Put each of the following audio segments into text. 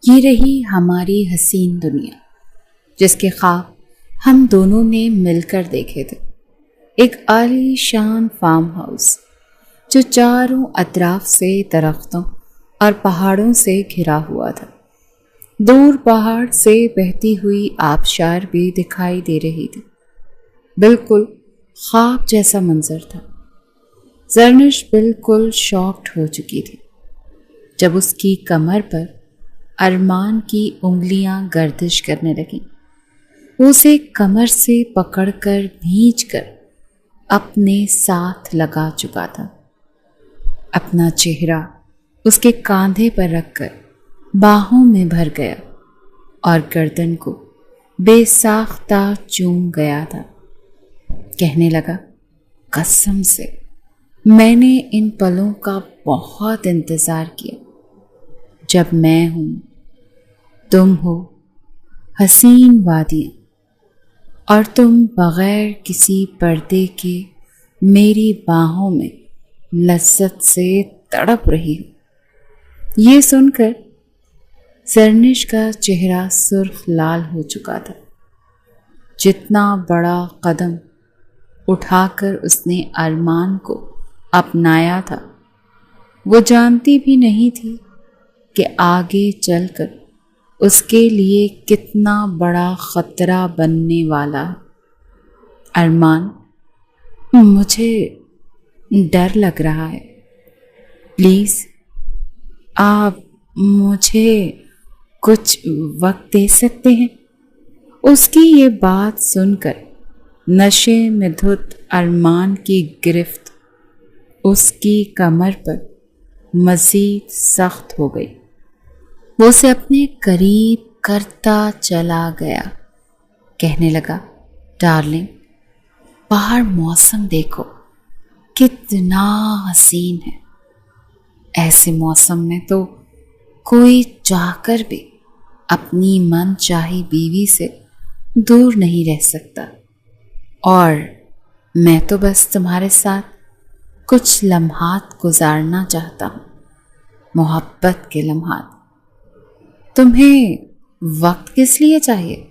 یہ رہی ہماری حسین دنیا جس کے خواب ہم دونوں نے مل کر دیکھے تھے۔ ایک عالی شان فارم ہاؤس جو چاروں اطراف سے درختوں اور پہاڑوں سے گھرا ہوا تھا۔ دور پہاڑ سے بہتی ہوئی آبشار بھی دکھائی دے رہی تھی۔ بالکل خواب جیسا منظر تھا۔ زرنش بالکل شاکڈ ہو چکی تھی جب اس کی کمر پر ارمان کی انگلیاں گردش کرنے لگیں۔ وہ اسے کمر سے پکڑ کر بھینچ کر اپنے ساتھ لگا چکا تھا۔ اپنا چہرہ اس کے کاندھے پر رکھ کر باہوں میں بھر گیا اور گردن کو بے ساختہ چوم گیا تھا۔ کہنے لگا، قسم سے میں نے ان پلوں کا بہت انتظار کیا، جب میں ہوں، تم ہو، حسین وادیاں، اور تم بغیر کسی پردے کے میری باہوں میں لذت سے تڑپ رہی ہو۔ یہ سن کر زرنش کا چہرہ سرخ لال ہو چکا تھا۔ جتنا بڑا قدم اٹھا کر اس نے ارمان کو اپنایا تھا، وہ جانتی بھی نہیں تھی کہ آگے چل کر اس کے لیے کتنا بڑا خطرہ بننے والا ہے۔ ارمان، مجھے ڈر لگ رہا ہے، پلیز آپ مجھے کچھ وقت دے سکتے ہیں؟ اس کی یہ بات سن کر نشے میں دھت ارمان کی گرفت اس کی کمر پر مزید سخت ہو گئی۔ وہ اسے اپنے قریب کرتا چلا گیا۔ کہنے لگا، ڈارلنگ، باہر موسم دیکھو کتنا حسین ہے۔ ایسے موسم میں تو کوئی چاہ کر بھی اپنی من چاہی بیوی سے دور نہیں رہ سکتا، اور میں تو بس تمہارے ساتھ کچھ لمحات گزارنا چاہتا ہوں، محبت کے لمحات۔ تمہیں وقت کس لیے چاہیے؟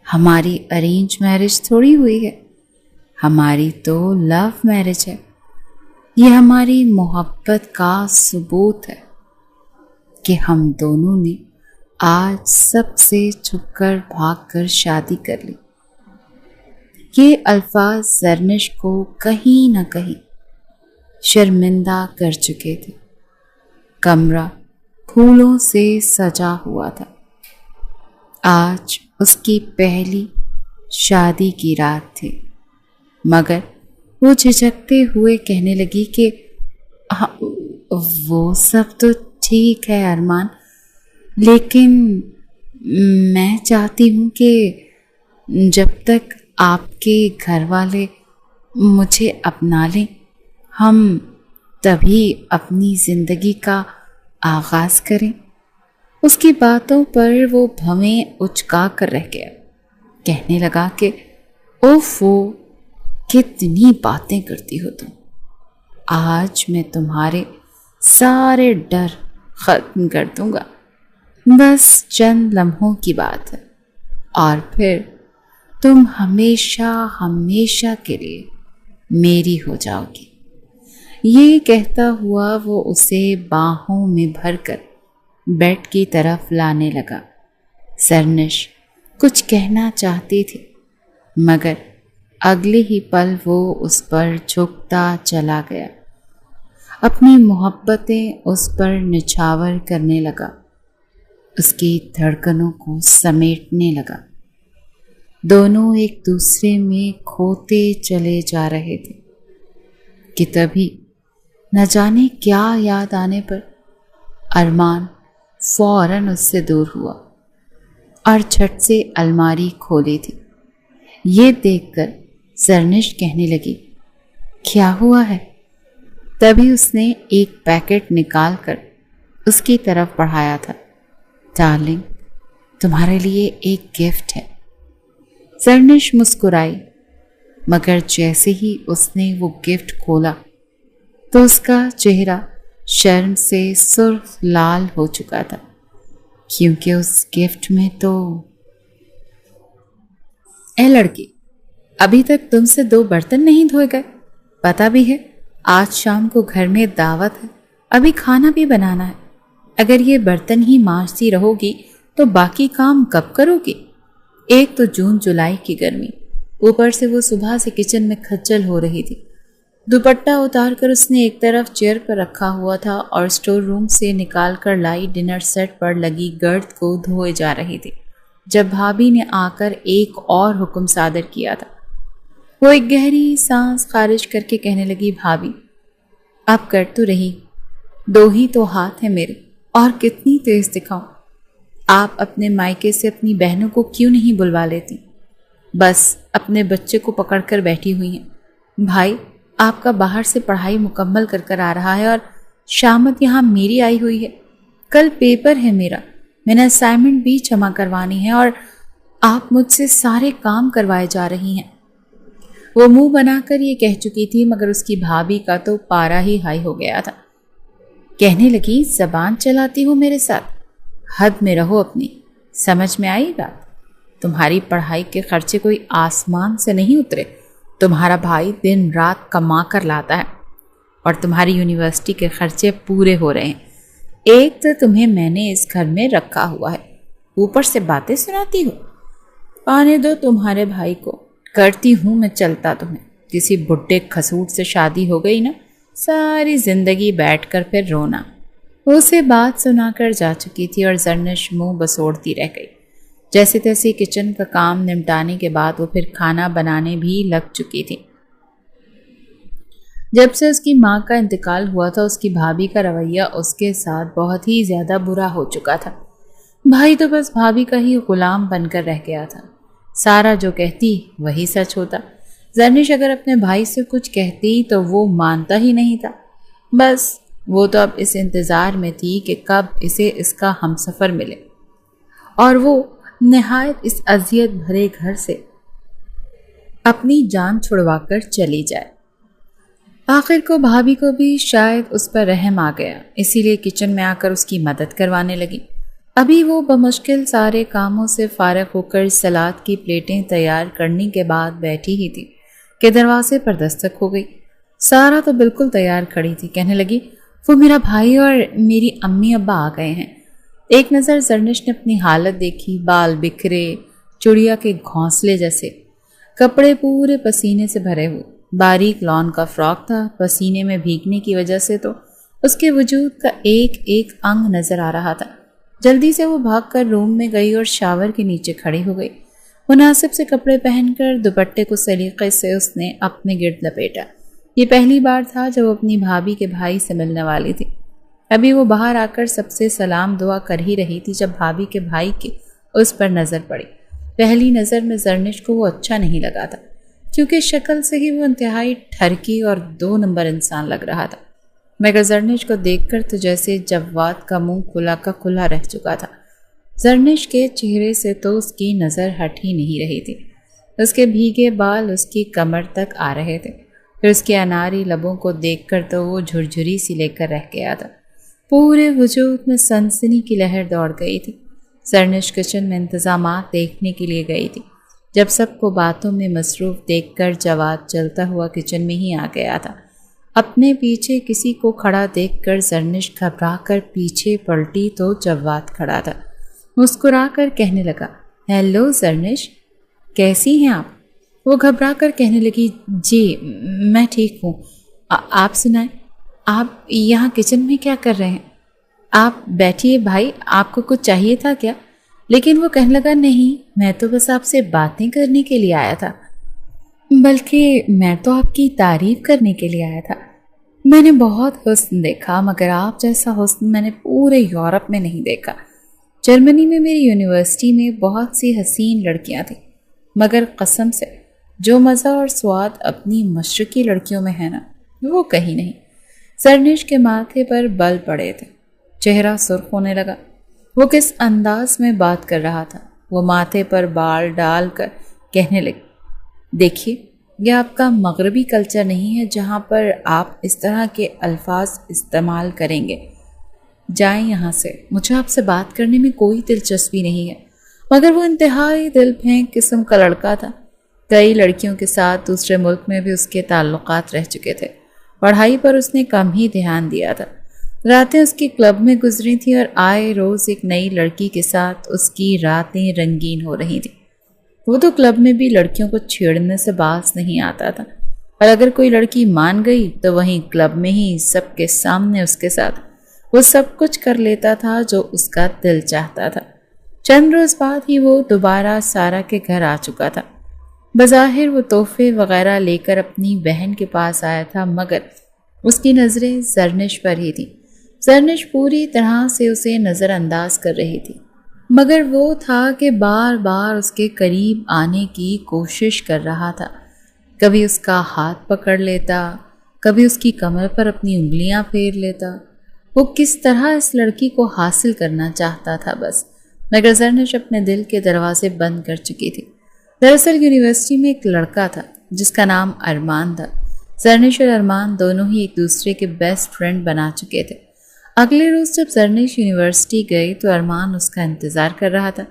ہماری ارینج میرج تھوڑی ہوئی ہے، ہماری تو لو میرج ہے۔ یہ ہماری محبت کا ثبوت ہے کہ ہم دونوں نے آج سب سے چھپ کر بھاگ کر شادی کر لی۔ یہ الفاظ زرنش کو کہیں نہ کہیں شرمندہ کر چکے تھے۔ کمرہ پھولوں سے سجا ہوا تھا۔ آج اس کی پہلی شادی کی رات تھی، مگر وہ جھجکتے ہوئے کہنے لگی کہ وہ سب تو ٹھیک ہے ارمان، لیکن میں چاہتی ہوں کہ جب تک آپ کے گھر والے مجھے اپنا لیں، ہم تبھی اپنی زندگی کا آغاز کریں۔ اس کی باتوں پر وہ بھویں اچکا کر رہ گیا۔ کہنے لگا کہ اوفو، کتنی باتیں کرتی ہو تم۔ آج میں تمہارے سارے ڈر ختم کر دوں گا، بس چند لمحوں کی بات ہے، اور پھر تم ہمیشہ ہمیشہ کے لیے میری ہو جاؤ گی۔ یہ کہتا ہوا وہ اسے باہوں میں بھر کر بیڈ کی طرف لانے لگا۔ زرنش کچھ کہنا چاہتی تھی، مگر اگلے ہی پل وہ اس پر جھکتا چلا گیا، اپنی محبتیں اس پر نچھاور کرنے لگا، اس کی دھڑکنوں کو سمیٹنے لگا۔ دونوں ایک دوسرے میں کھوتے چلے جا رہے تھے کہ تبھی نہ جانے کیا یاد آنے پر ارمان فوراً اس سے دور ہوا اور جھٹ سے الماری کھولی تھی۔ یہ دیکھ کر زرنش کہنے لگی، کیا ہوا ہے؟ تبھی اس نے ایک پیکٹ نکال کر اس کی طرف بڑھایا تھا۔ ڈارلنگ، تمہارے لیے ایک گفٹ ہے۔ زرنش مسکرائی، مگر جیسے ہی اس نے وہ گفٹ کھولا تو اس کا چہرہ شرم سے سرخ لال ہو چکا تھا۔ کیونکہ اس گفٹ میں تو… اے لڑکی، ابھی تک تم سے 2 برتن نہیں دھوئے گئے؟ پتہ بھی ہے آج شام کو گھر میں دعوت ہے، ابھی کھانا بھی بنانا ہے۔ اگر یہ برتن ہی مانجتی رہو گی تو باقی کام کب کرو گی؟ ایک تو جون جولائی کی گرمی، اوپر سے وہ صبح سے کچن میں کھجل ہو رہی تھی۔ دوپٹہ اتار کر اس نے ایک طرف چیئر پر رکھا ہوا تھا اور اسٹور روم سے نکال کر لائی ڈنر سیٹ پر لگی گرد کو دھوئے جا رہی تھی، جب بھابھی نے آ کر ایک اور حکم صادر کیا تھا۔ وہ ایک گہری سانس خارج کر کے کہنے لگی، بھابھی اب کر تو رہی، 2 ہی تو ہاتھ ہیں میرے، اور کتنی تیز دکھاؤں؟ آپ اپنے مائکے سے اپنی بہنوں کو کیوں نہیں بلوا لیتی؟ بس اپنے بچے کو پکڑ کر بیٹھی ہوئی ہیں۔ بھائی آپ کا باہر سے پڑھائی مکمل کر آ رہا ہے اور شامت یہاں میری آئی ہوئی ہے۔ کل پیپر ہے میرا، میں نے اسائنمنٹ بھی جمع کروانی ہے اور آپ مجھ سے سارے کام کروائے جا رہی ہیں۔ وہ منہ بنا کر یہ کہہ چکی تھی، مگر اس کی بھابھی کا تو پارا ہی ہائی ہو گیا تھا۔ کہنے لگی، زبان چلاتی ہو میرے ساتھ، حد میں رہو اپنی۔ سمجھ میں آئی بات؟ تمہاری پڑھائی کے خرچے کوئی آسمان سے نہیں اترے، تمہارا بھائی دن رات کما کر لاتا ہے اور تمہاری یونیورسٹی کے خرچے پورے ہو رہے ہیں۔ ایک تو تمہیں میں نے اس گھر میں رکھا ہوا ہے، اوپر سے باتیں سناتی ہو۔ آنے دو تمہارے بھائی کو، کرتی ہوں میں چلتا تمہیں۔ کسی بڈھے کھسوٹ سے شادی ہو گئی نا، ساری زندگی بیٹھ کر پھر رونا۔ وہ اسے بات سنا کر جا چکی تھی اور زرنش منہ بسوڑتی رہ گئی۔ جیسے تیسے کچن کا کام نمٹانے کے بعد وہ پھر کھانا بنانے بھی لگ چکی تھی۔ جب سے اس کی ماں کا انتقال ہوا تھا، اس کی بھابھی کا رویہ اس کے ساتھ بہت ہی زیادہ برا ہو چکا تھا۔ بھائی تو بس بھابھی کا ہی غلام بن کر رہ گیا تھا، سارا جو کہتی وہی سچ ہوتا۔ زرنش اگر اپنے بھائی سے کچھ کہتی تو وہ مانتا ہی نہیں تھا۔ بس وہ تو اب اس انتظار میں تھی کہ کب اسے اس کا ہمسفر ملے اور وہ نہایت اس اذیت بھرے گھر سے اپنی جان چھڑوا کر چلی جائے۔ آخر کو بھابھی کو بھی شاید اس پر رحم آ گیا، اسی لیے کچن میں آ کر اس کی مدد کروانے لگی۔ ابھی وہ بمشکل سارے کاموں سے فارغ ہو کر سلاد کی پلیٹیں تیار کرنے کے بعد بیٹھی ہی تھی کہ دروازے پر دستک ہو گئی۔ سارا تو بالکل تیار کھڑی تھی، کہنے لگی، وہ میرا بھائی اور میری امی ابا آ گئے ہیں۔ ایک نظر زرنش نے اپنی حالت دیکھی، بال بکھرے چڑیا کے گھونسلے جیسے، کپڑے پورے پسینے سے بھرے ہوئے، باریک لان کا فراک تھا، پسینے میں بھیگنے کی وجہ سے تو اس کے وجود کا ایک ایک انگ نظر آ رہا تھا۔ جلدی سے وہ بھاگ کر روم میں گئی اور شاور کے نیچے کھڑی ہو گئی۔ مناسب سے کپڑے پہن کر دوپٹے کو سلیقے سے اس نے اپنے گرد لپیٹا۔ یہ پہلی بار تھا جب وہ اپنی بھابھی کے بھائی سے ملنے والی تھی۔ ابھی وہ باہر آ کر سب سے سلام دعا کر ہی رہی تھی جب بھابھی کے بھائی کی اس پر نظر پڑی۔ پہلی نظر میں زرنش کو وہ اچھا نہیں لگا تھا، کیونکہ شکل سے ہی وہ انتہائی ٹھرکی اور 2 نمبر انسان لگ رہا تھا، مگر زرنش کو دیکھ کر تو جیسے جواد کا منہ کھلا کا کھلا رہ چکا تھا۔ زرنش کے چہرے سے تو اس کی نظر ہٹ ہی نہیں رہی تھی۔ اس کے بھیگے بال اس کی کمر تک آ رہے تھے، پھر اس کے اناری لبوں کو دیکھ کر تو وہ جھرجھری سی لے کر رہ گیا تھا۔ پورے وجود میں سنسنی کی لہر دوڑ گئی تھی۔ زرنش کچن میں انتظامات دیکھنے کے لیے گئی تھی، جب سب کو باتوں میں مصروف دیکھ کر جواد چلتا ہوا کچن میں ہی آ گیا تھا۔ اپنے پیچھے کسی کو کھڑا دیکھ کر زرنش گھبرا کر پیچھے پلٹی تو جواد کھڑا تھا۔ مسکرا کر کہنے لگا، ہیلو زرنش، کیسی ہیں آپ؟ وہ گھبرا کر کہنے لگی، جی میں ٹھیک ہوں، آپ سنائیں، آپ یہاں کچن میں کیا کر رہے ہیں؟ آپ بیٹھیے بھائی، آپ کو کچھ چاہیے تھا کیا؟ لیکن وہ کہنے لگا، نہیں، میں تو بس آپ سے باتیں کرنے کے لیے آیا تھا، بلکہ میں تو آپ کی تعریف کرنے کے لیے آیا تھا۔ میں نے بہت حسن دیکھا، مگر آپ جیسا حسن میں نے پورے یورپ میں نہیں دیکھا۔ جرمنی میں میری یونیورسٹی میں بہت سی حسین لڑکیاں تھیں، مگر قسم سے جو مزہ اور سواد اپنی مشرقی لڑکیوں میں ہے نا، وہ کہیں نہیں۔ زرنش کے ماتھے پر بل پڑے تھے، چہرہ سرخ ہونے لگا۔ وہ کس انداز میں بات کر رہا تھا؟ وہ ماتھے پر بال ڈال کر کہنے لگی، دیکھیے، یہ آپ کا مغربی کلچر نہیں ہے جہاں پر آپ اس طرح کے الفاظ استعمال کریں گے۔ جائیں یہاں سے، مجھے آپ سے بات کرنے میں کوئی دلچسپی نہیں ہے۔ مگر وہ انتہائی دل پھینک قسم کا لڑکا تھا۔ کئی لڑکیوں کے ساتھ دوسرے ملک میں بھی اس کے تعلقات رہ چکے تھے۔ پڑھائی پر اس نے کم ہی دھیان دیا تھا۔ راتیں اس کی کلب میں گزری تھیں اور آئے روز ایک نئی لڑکی کے ساتھ اس کی راتیں رنگین ہو رہی تھیں۔ وہ تو کلب میں بھی لڑکیوں کو چھیڑنے سے باز نہیں آتا تھا، اور اگر کوئی لڑکی مان گئی تو وہیں کلب میں ہی سب کے سامنے اس کے ساتھ وہ سب کچھ کر لیتا تھا جو اس کا دل چاہتا تھا۔ چند روز بعد ہی وہ دوبارہ سارا کے گھر آ چکا تھا۔ بظاہر وہ تحفے وغیرہ لے کر اپنی بہن کے پاس آیا تھا، مگر اس کی نظریں زرنش پر ہی تھیں۔ زرنش پوری طرح سے اسے نظر انداز کر رہی تھی، مگر وہ تھا کہ بار بار اس کے قریب آنے کی کوشش کر رہا تھا۔ کبھی اس کا ہاتھ پکڑ لیتا، کبھی اس کی کمر پر اپنی انگلیاں پھیر لیتا۔ وہ کس طرح اس لڑکی کو حاصل کرنا چاہتا تھا بس، مگر زرنش اپنے دل کے دروازے بند کر چکی تھی۔ دراصل یونیورسٹی میں ایک لڑکا تھا جس کا نام ارمان تھا۔ زرنش اور ارمان دونوں ہی ایک دوسرے کے بیسٹ فرینڈ بنا چکے تھے۔ اگلے روز جب زرنش یونیورسٹی گئی تو ارمان اس کا انتظار کر رہا تھا۔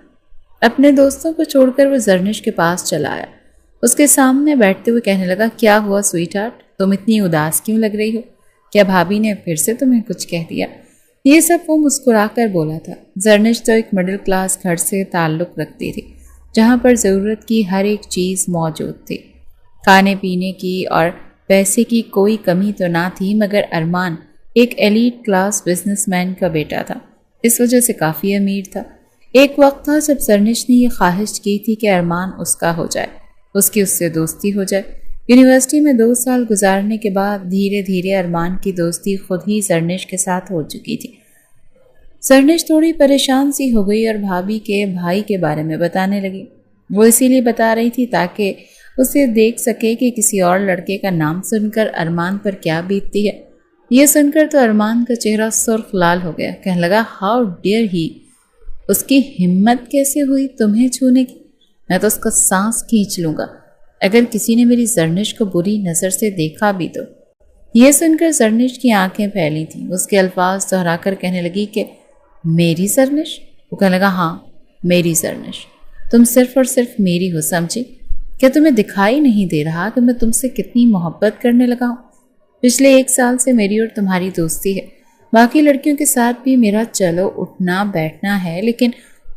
اپنے دوستوں کو چھوڑ کر وہ زرنش کے پاس چلا آیا۔ اس کے سامنے بیٹھتے ہوئے کہنے لگا، کیا ہوا سویٹ ہارٹ، تم اتنی اداس کیوں لگ رہی ہو؟ کیا بھابھی نے پھر سے تمہیں کچھ کہہ دیا؟ یہ سب وہ مسکرا کر بولا تھا۔ زرنش تو ایک مڈل کلاس گھر سے تعلق رکھتی تھی جہاں پر ضرورت کی ہر ایک چیز موجود تھی۔ کھانے پینے کی اور پیسے کی کوئی کمی تو نہ تھی، مگر ارمان ایک ایلیٹ کلاس بزنس مین کا بیٹا تھا، اس وجہ سے کافی امیر تھا۔ ایک وقت تھا جب زرنش نے یہ خواہش کی تھی کہ ارمان اس کا ہو جائے، اس سے دوستی ہو جائے۔ یونیورسٹی میں 2 سال گزارنے کے بعد دھیرے دھیرے ارمان کی دوستی خود ہی زرنش کے ساتھ ہو چکی تھی۔ زرنش تھوڑی پریشان سی ہو گئی اور بھابھی کے بھائی کے بارے میں بتانے لگی۔ وہ اسی لیے بتا رہی تھی تاکہ اسے دیکھ سکے کہ کسی اور لڑکے کا نام سن کر ارمان پر کیا بیتتی ہے۔ یہ سن کر تو ارمان کا چہرہ سرخ لال ہو گیا، کہنے لگا، ہاؤ ڈیئر ہی، اس کی ہمت کیسے ہوئی تمہیں چھونے کی؟ میں تو اس کا سانس کھینچ لوں گا اگر کسی نے میری زرنش کو بری نظر سے دیکھا بھی تو۔ یہ سن کر زرنش کی آنکھیں پھیلی تھیں۔ اس کے الفاظ دہرا کر کہنے لگی کہ میری زرنش؟ وہ کہنے لگا، ہاں میری زرنش، تم صرف اور صرف میری ہو، سمجھی؟ کیا تمہیں دکھائی نہیں دے رہا کہ میں تم سے کتنی محبت کرنے لگا ہوں؟ پچھلے 1 سال سے میری اور تمہاری دوستی ہے۔ باقی لڑکیوں کے ساتھ بھی میرا چلو اٹھنا بیٹھنا ہے، لیکن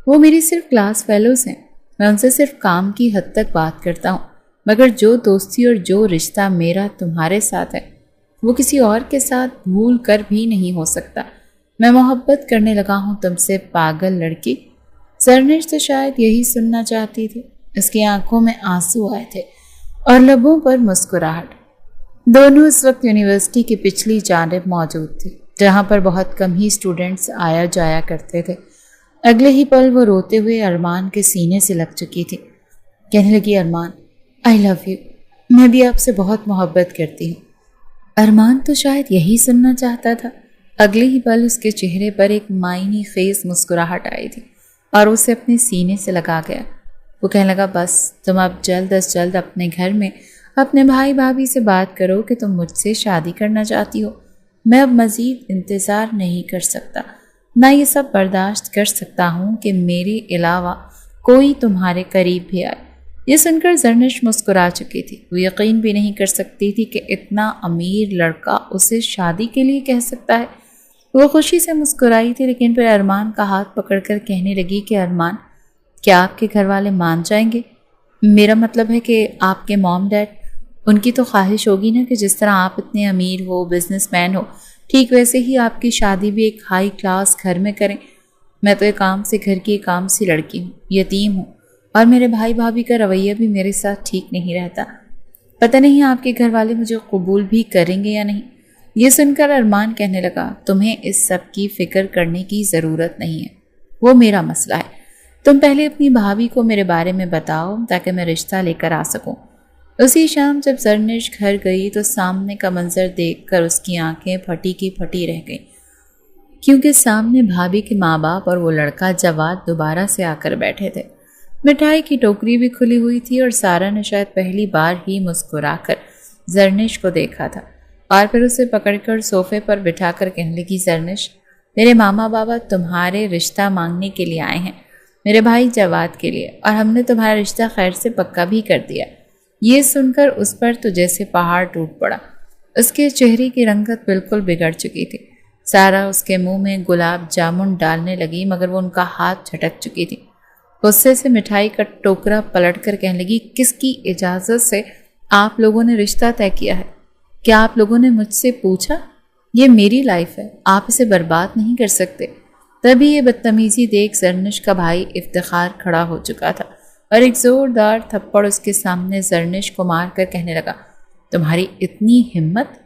وہ میری صرف کلاس فیلوز ہیں۔ میں ان سے صرف کام کی حد تک بات کرتا ہوں، مگر جو دوستی اور جو رشتہ میرا تمہارے ساتھ ہے وہ کسی اور کے ساتھ بھول کر بھی نہیں ہو سکتا۔ میں محبت کرنے لگا ہوں تم سے، پاگل لڑکی۔ زرنش تو شاید یہی سننا چاہتی تھی۔ اس کی آنکھوں میں آنسو آئے تھے اور لبوں پر مسکراہٹ۔ دونوں اس وقت یونیورسٹی کی پچھلی جانب موجود تھے، جہاں پر بہت کم ہی اسٹوڈنٹس آیا جایا کرتے تھے۔ اگلے ہی پل وہ روتے ہوئے ارمان کے سینے سے لگ چکی تھی۔ کہنے لگی، ارمان آئی لو یو، میں بھی آپ سے بہت محبت کرتی ہوں۔ ارمان تو شاید یہی سننا چاہتا تھا۔ اگلے ہی پل اس کے چہرے پر ایک معنی خیز مسکراہٹ آئی تھی اور اسے اپنے سینے سے لگا گیا۔ وہ کہنے لگا، بس تم اب جلد از جلد اپنے گھر میں اپنے بھائی بھابھی سے بات کرو کہ تم مجھ سے شادی کرنا چاہتی ہو۔ میں اب مزید انتظار نہیں کر سکتا، نہ یہ سب برداشت کر سکتا ہوں کہ میرے علاوہ کوئی تمہارے قریب بھی آئے۔ یہ سن کر زرنش مسکرا چکی تھی۔ وہ یقین بھی نہیں کر سکتی تھی کہ اتنا امیر لڑکا اسے شادی کے لیے کہہ سکتا ہے۔ وہ خوشی سے مسکرائی تھی، لیکن پھر ارمان کا ہاتھ پکڑ کر کہنے لگی کہ ارمان، کیا آپ کے گھر والے مان جائیں گے؟ میرا مطلب ہے کہ آپ کے موم ڈیڈ، ان کی تو خواہش ہوگی نا کہ جس طرح آپ اتنے امیر ہو، بزنس مین ہو، ٹھیک ویسے ہی آپ کی شادی بھی ایک ہائی کلاس گھر میں کریں۔ میں تو ایک عام سے گھر کی ایک عام سی لڑکی ہوں، یتیم ہوں، اور میرے بھائی بھابھی کا رویہ بھی میرے ساتھ ٹھیک نہیں رہتا۔ پتہ نہیں آپ کے گھر والے مجھے قبول بھی کریں گے یا نہیں۔ یہ سن کر ارمان کہنے لگا، تمہیں اس سب کی فکر کرنے کی ضرورت نہیں ہے، وہ میرا مسئلہ ہے۔ تم پہلے اپنی بھابھی کو میرے بارے میں بتاؤ تاکہ میں رشتہ لے کر آ سکوں۔ اسی شام جب زرنش گھر گئی تو سامنے کا منظر دیکھ کر اس کی آنکھیں پھٹی کی پھٹی رہ گئیں، کیونکہ سامنے بھابھی کے ماں باپ اور وہ لڑکا جواد دوبارہ سے آ کر بیٹھے تھے۔ مٹھائی کی ٹوکری بھی کھلی ہوئی تھی اور سارا نے شاید پہلی بار ہی مسکرا کر زرنش کو دیکھا تھا، اور پھر اسے پکڑ کر صوفے پر بٹھا کر کہنے لگی، زرنش میرے ماما بابا تمہارے رشتہ مانگنے کے لیے آئے ہیں، میرے بھائی جواد کے لیے، اور ہم نے تمہارا رشتہ خیر سے پکا بھی کر دیا۔ یہ سن کر اس پر تو جیسے پہاڑ ٹوٹ پڑا۔ اس کے چہرے کی رنگت بالکل بگڑ چکی تھی۔ سارا اس کے منہ میں گلاب جامن ڈالنے لگی، مگر وہ ان کا ہاتھ جھٹک چکی تھی۔ غصے سے مٹھائی کا ٹوکرا پلٹ کر کہنے لگی، کس کی اجازت سے آپ لوگوں نے رشتہ طے کیا ہے؟ کیا آپ لوگوں نے مجھ سے پوچھا؟ یہ میری لائف ہے، آپ اسے برباد نہیں کر سکتے۔ تبھی یہ بدتمیزی دیکھ زرنش کا بھائی افتخار کھڑا ہو چکا تھا اور ایک زوردار تھپڑ اس کے سامنے زرنش کو مار کر کہنے لگا، تمہاری اتنی ہمت،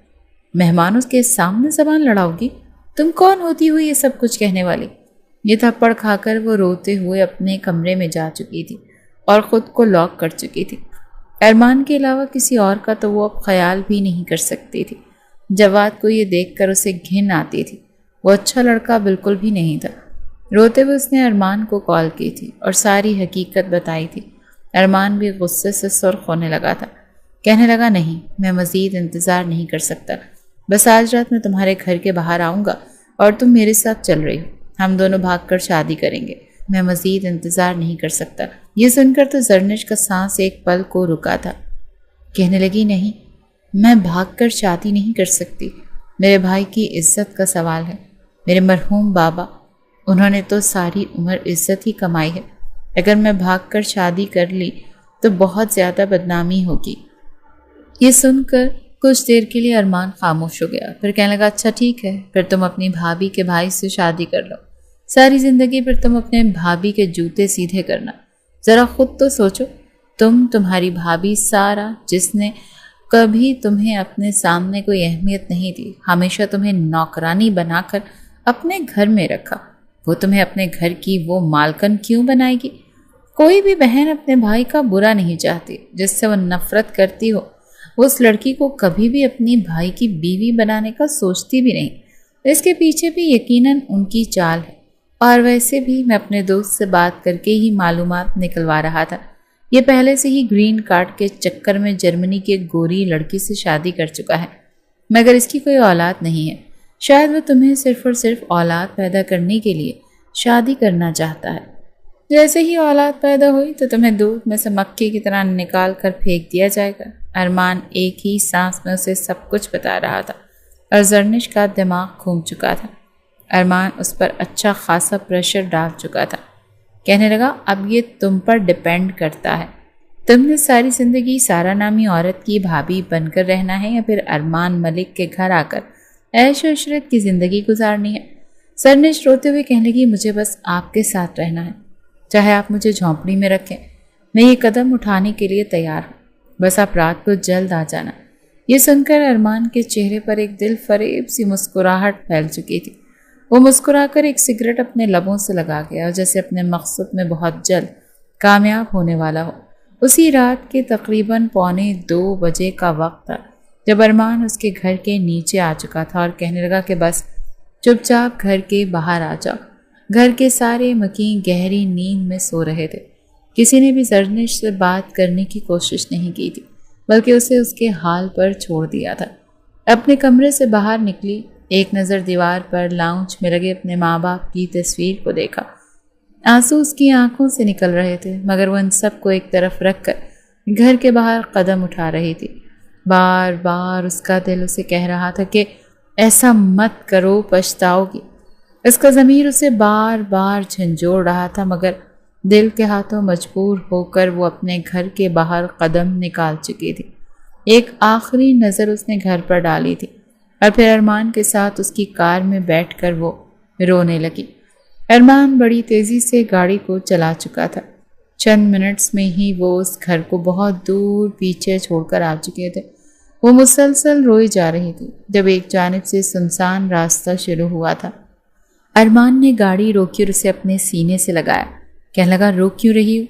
مہمانوں کے سامنے زبان لڑاؤ گی؟ تم کون ہوتی ہو یہ سب کچھ کہنے والی؟ یہ تھپڑ کھا کر وہ روتے ہوئے اپنے کمرے میں جا چکی تھی اور خود کو لاک کر چکی تھی۔ ارمان کے علاوہ کسی اور کا تو وہ اب خیال بھی نہیں کر سکتی تھی۔ جواد کو یہ دیکھ کر اسے گھن آتی تھی۔ وہ اچھا لڑکا بالکل بھی نہیں تھا۔ روتے ہوئے اس نے ارمان کو کال کی تھی اور ساری حقیقت بتائی تھی۔ ارمان بھی غصے سے سرخ ہونے لگا تھا۔ کہنے لگا، نہیں، میں مزید انتظار نہیں کر سکتا۔ بس آج رات میں تمہارے گھر کے باہر آؤں گا اور تم میرے ساتھ چل رہی ہو، ہم دونوں بھاگ کر شادی کریں گے۔ میں مزید انتظار نہیں کر سکتا۔ یہ سن کر تو زرنش کا سانس ایک پل کو رکا تھا۔ کہنے لگی، نہیں، میں بھاگ کر شادی نہیں کر سکتی۔ میرے بھائی کی عزت کا سوال ہے۔ میرے مرحوم بابا، انہوں نے تو ساری عمر عزت ہی کمائی ہے۔ اگر میں بھاگ کر شادی کر لی تو بہت زیادہ بدنامی ہوگی۔ یہ سن کر کچھ دیر کے لیے ارمان خاموش ہو گیا، پھر کہنے لگا، اچھا ٹھیک ہے، پھر تم اپنی بھابھی کے بھائی سے شادی کر لو۔ ساری زندگی پھر تم اپنے بھابھی کے جوتے سیدھے کرنا۔ ذرا خود تو سوچو، تمہاری بھابھی سارا، جس نے کبھی تمہیں اپنے سامنے کوئی اہمیت نہیں دی، ہمیشہ تمہیں نوکرانی بنا کر اپنے گھر میں رکھا، وہ تمہیں اپنے گھر کی وہ مالکن کیوں بنائے گی؟ کوئی بھی بہن اپنے بھائی کا برا نہیں چاہتی، جس سے وہ نفرت کرتی ہو وہ اس لڑکی کو کبھی بھی اپنی بھائی کی بیوی بنانے کا سوچتی بھی نہیں۔ اس کے پیچھے بھی یقیناً ان کی چال ہے، اور ویسے بھی میں اپنے دوست سے بات کر کے ہی معلومات نکلوا رہا تھا۔ یہ پہلے سے ہی گرین کارڈ کے چکر میں جرمنی کی ایک گوری لڑکی سے شادی کر چکا ہے، مگر اس کی کوئی اولاد نہیں ہے۔ شاید وہ تمہیں صرف اور صرف اولاد پیدا کرنے کے لیے شادی کرنا چاہتا ہے۔ جیسے ہی اولاد پیدا ہوئی تو تمہیں دودھ میں سے مکھی کی طرح نکال کر پھینک دیا جائے گا۔ ارمان ایک ہی سانس میں اسے سب کچھ بتا رہا تھا اور زرنش کا دماغ گھوم چکا تھا۔ ارمان اس پر اچھا خاصا پریشر ڈال چکا تھا۔ کہنے لگا، اب یہ تم پر ڈیپینڈ کرتا ہے، تم نے ساری زندگی سارا نامی عورت کی بھابھی بن کر رہنا ہے یا پھر ارمان ملک کے گھر آ کر عیش و عشرت کی زندگی گزارنی ہے۔ زرنش روتے ہوئے کہنے لگی، مجھے بس آپ کے ساتھ رہنا ہے، چاہے آپ مجھے جھونپڑی میں رکھیں، میں یہ قدم اٹھانے کے لیے تیار ہوں، بس آپ رات کو جلد آ جانا۔ یہ سن کر ارمان کے چہرے پر ایک دل فریب سی مسکراہٹ پھیل چکی تھی۔ وہ مسکرا کر ایک سگریٹ اپنے لبوں سے لگا گیا اور جیسے اپنے مقصد میں بہت جلد کامیاب ہونے والا ہو۔ اسی رات کے تقریباً 1:45 بجے کا وقت تھا جب ارمان اس کے گھر کے نیچے آ چکا تھا اور کہنے لگا کہ بس چپ چاپ گھر کے باہر آ جاؤ۔ گھر کے سارے مکین گہری نیند میں سو رہے تھے۔ کسی نے بھی زرنش سے بات کرنے کی کوشش نہیں کی تھی، بلکہ اسے اس کے حال پر چھوڑ دیا تھا۔ اپنے کمرے سے باہر نکلی، ایک نظر دیوار پر لاؤنج میں لگے اپنے ماں باپ کی تصویر کو دیکھا۔ آنسو اس کی آنکھوں سے نکل رہے تھے، مگر وہ ان سب کو ایک طرف رکھ کر گھر کے باہر قدم اٹھا رہی تھی۔ بار بار اس کا دل اسے کہہ رہا تھا کہ ایسا مت کرو، پچھتاؤ گی۔ اس کا ضمیر اسے بار بار جھنجھوڑ رہا تھا، مگر دل کے ہاتھوں مجبور ہو کر وہ اپنے گھر کے باہر قدم نکال چکی تھی۔ ایک آخری نظر اس نے گھر پر ڈالی تھی اور پھر ارمان کے ساتھ اس کی کار میں بیٹھ کر وہ رونے لگی۔ ارمان بڑی تیزی سے گاڑی کو چلا چکا تھا۔ چند منٹس میں ہی وہ اس گھر کو بہت دور پیچھے چھوڑ کر آ چکے تھے۔ وہ مسلسل روئی جا رہی تھی جب ایک جانب سے سنسان راستہ شروع ہوا تھا۔ ارمان نے گاڑی روکی اور اسے اپنے سینے سے لگایا۔ کہنے لگا، رو کیوں رہی ہو؟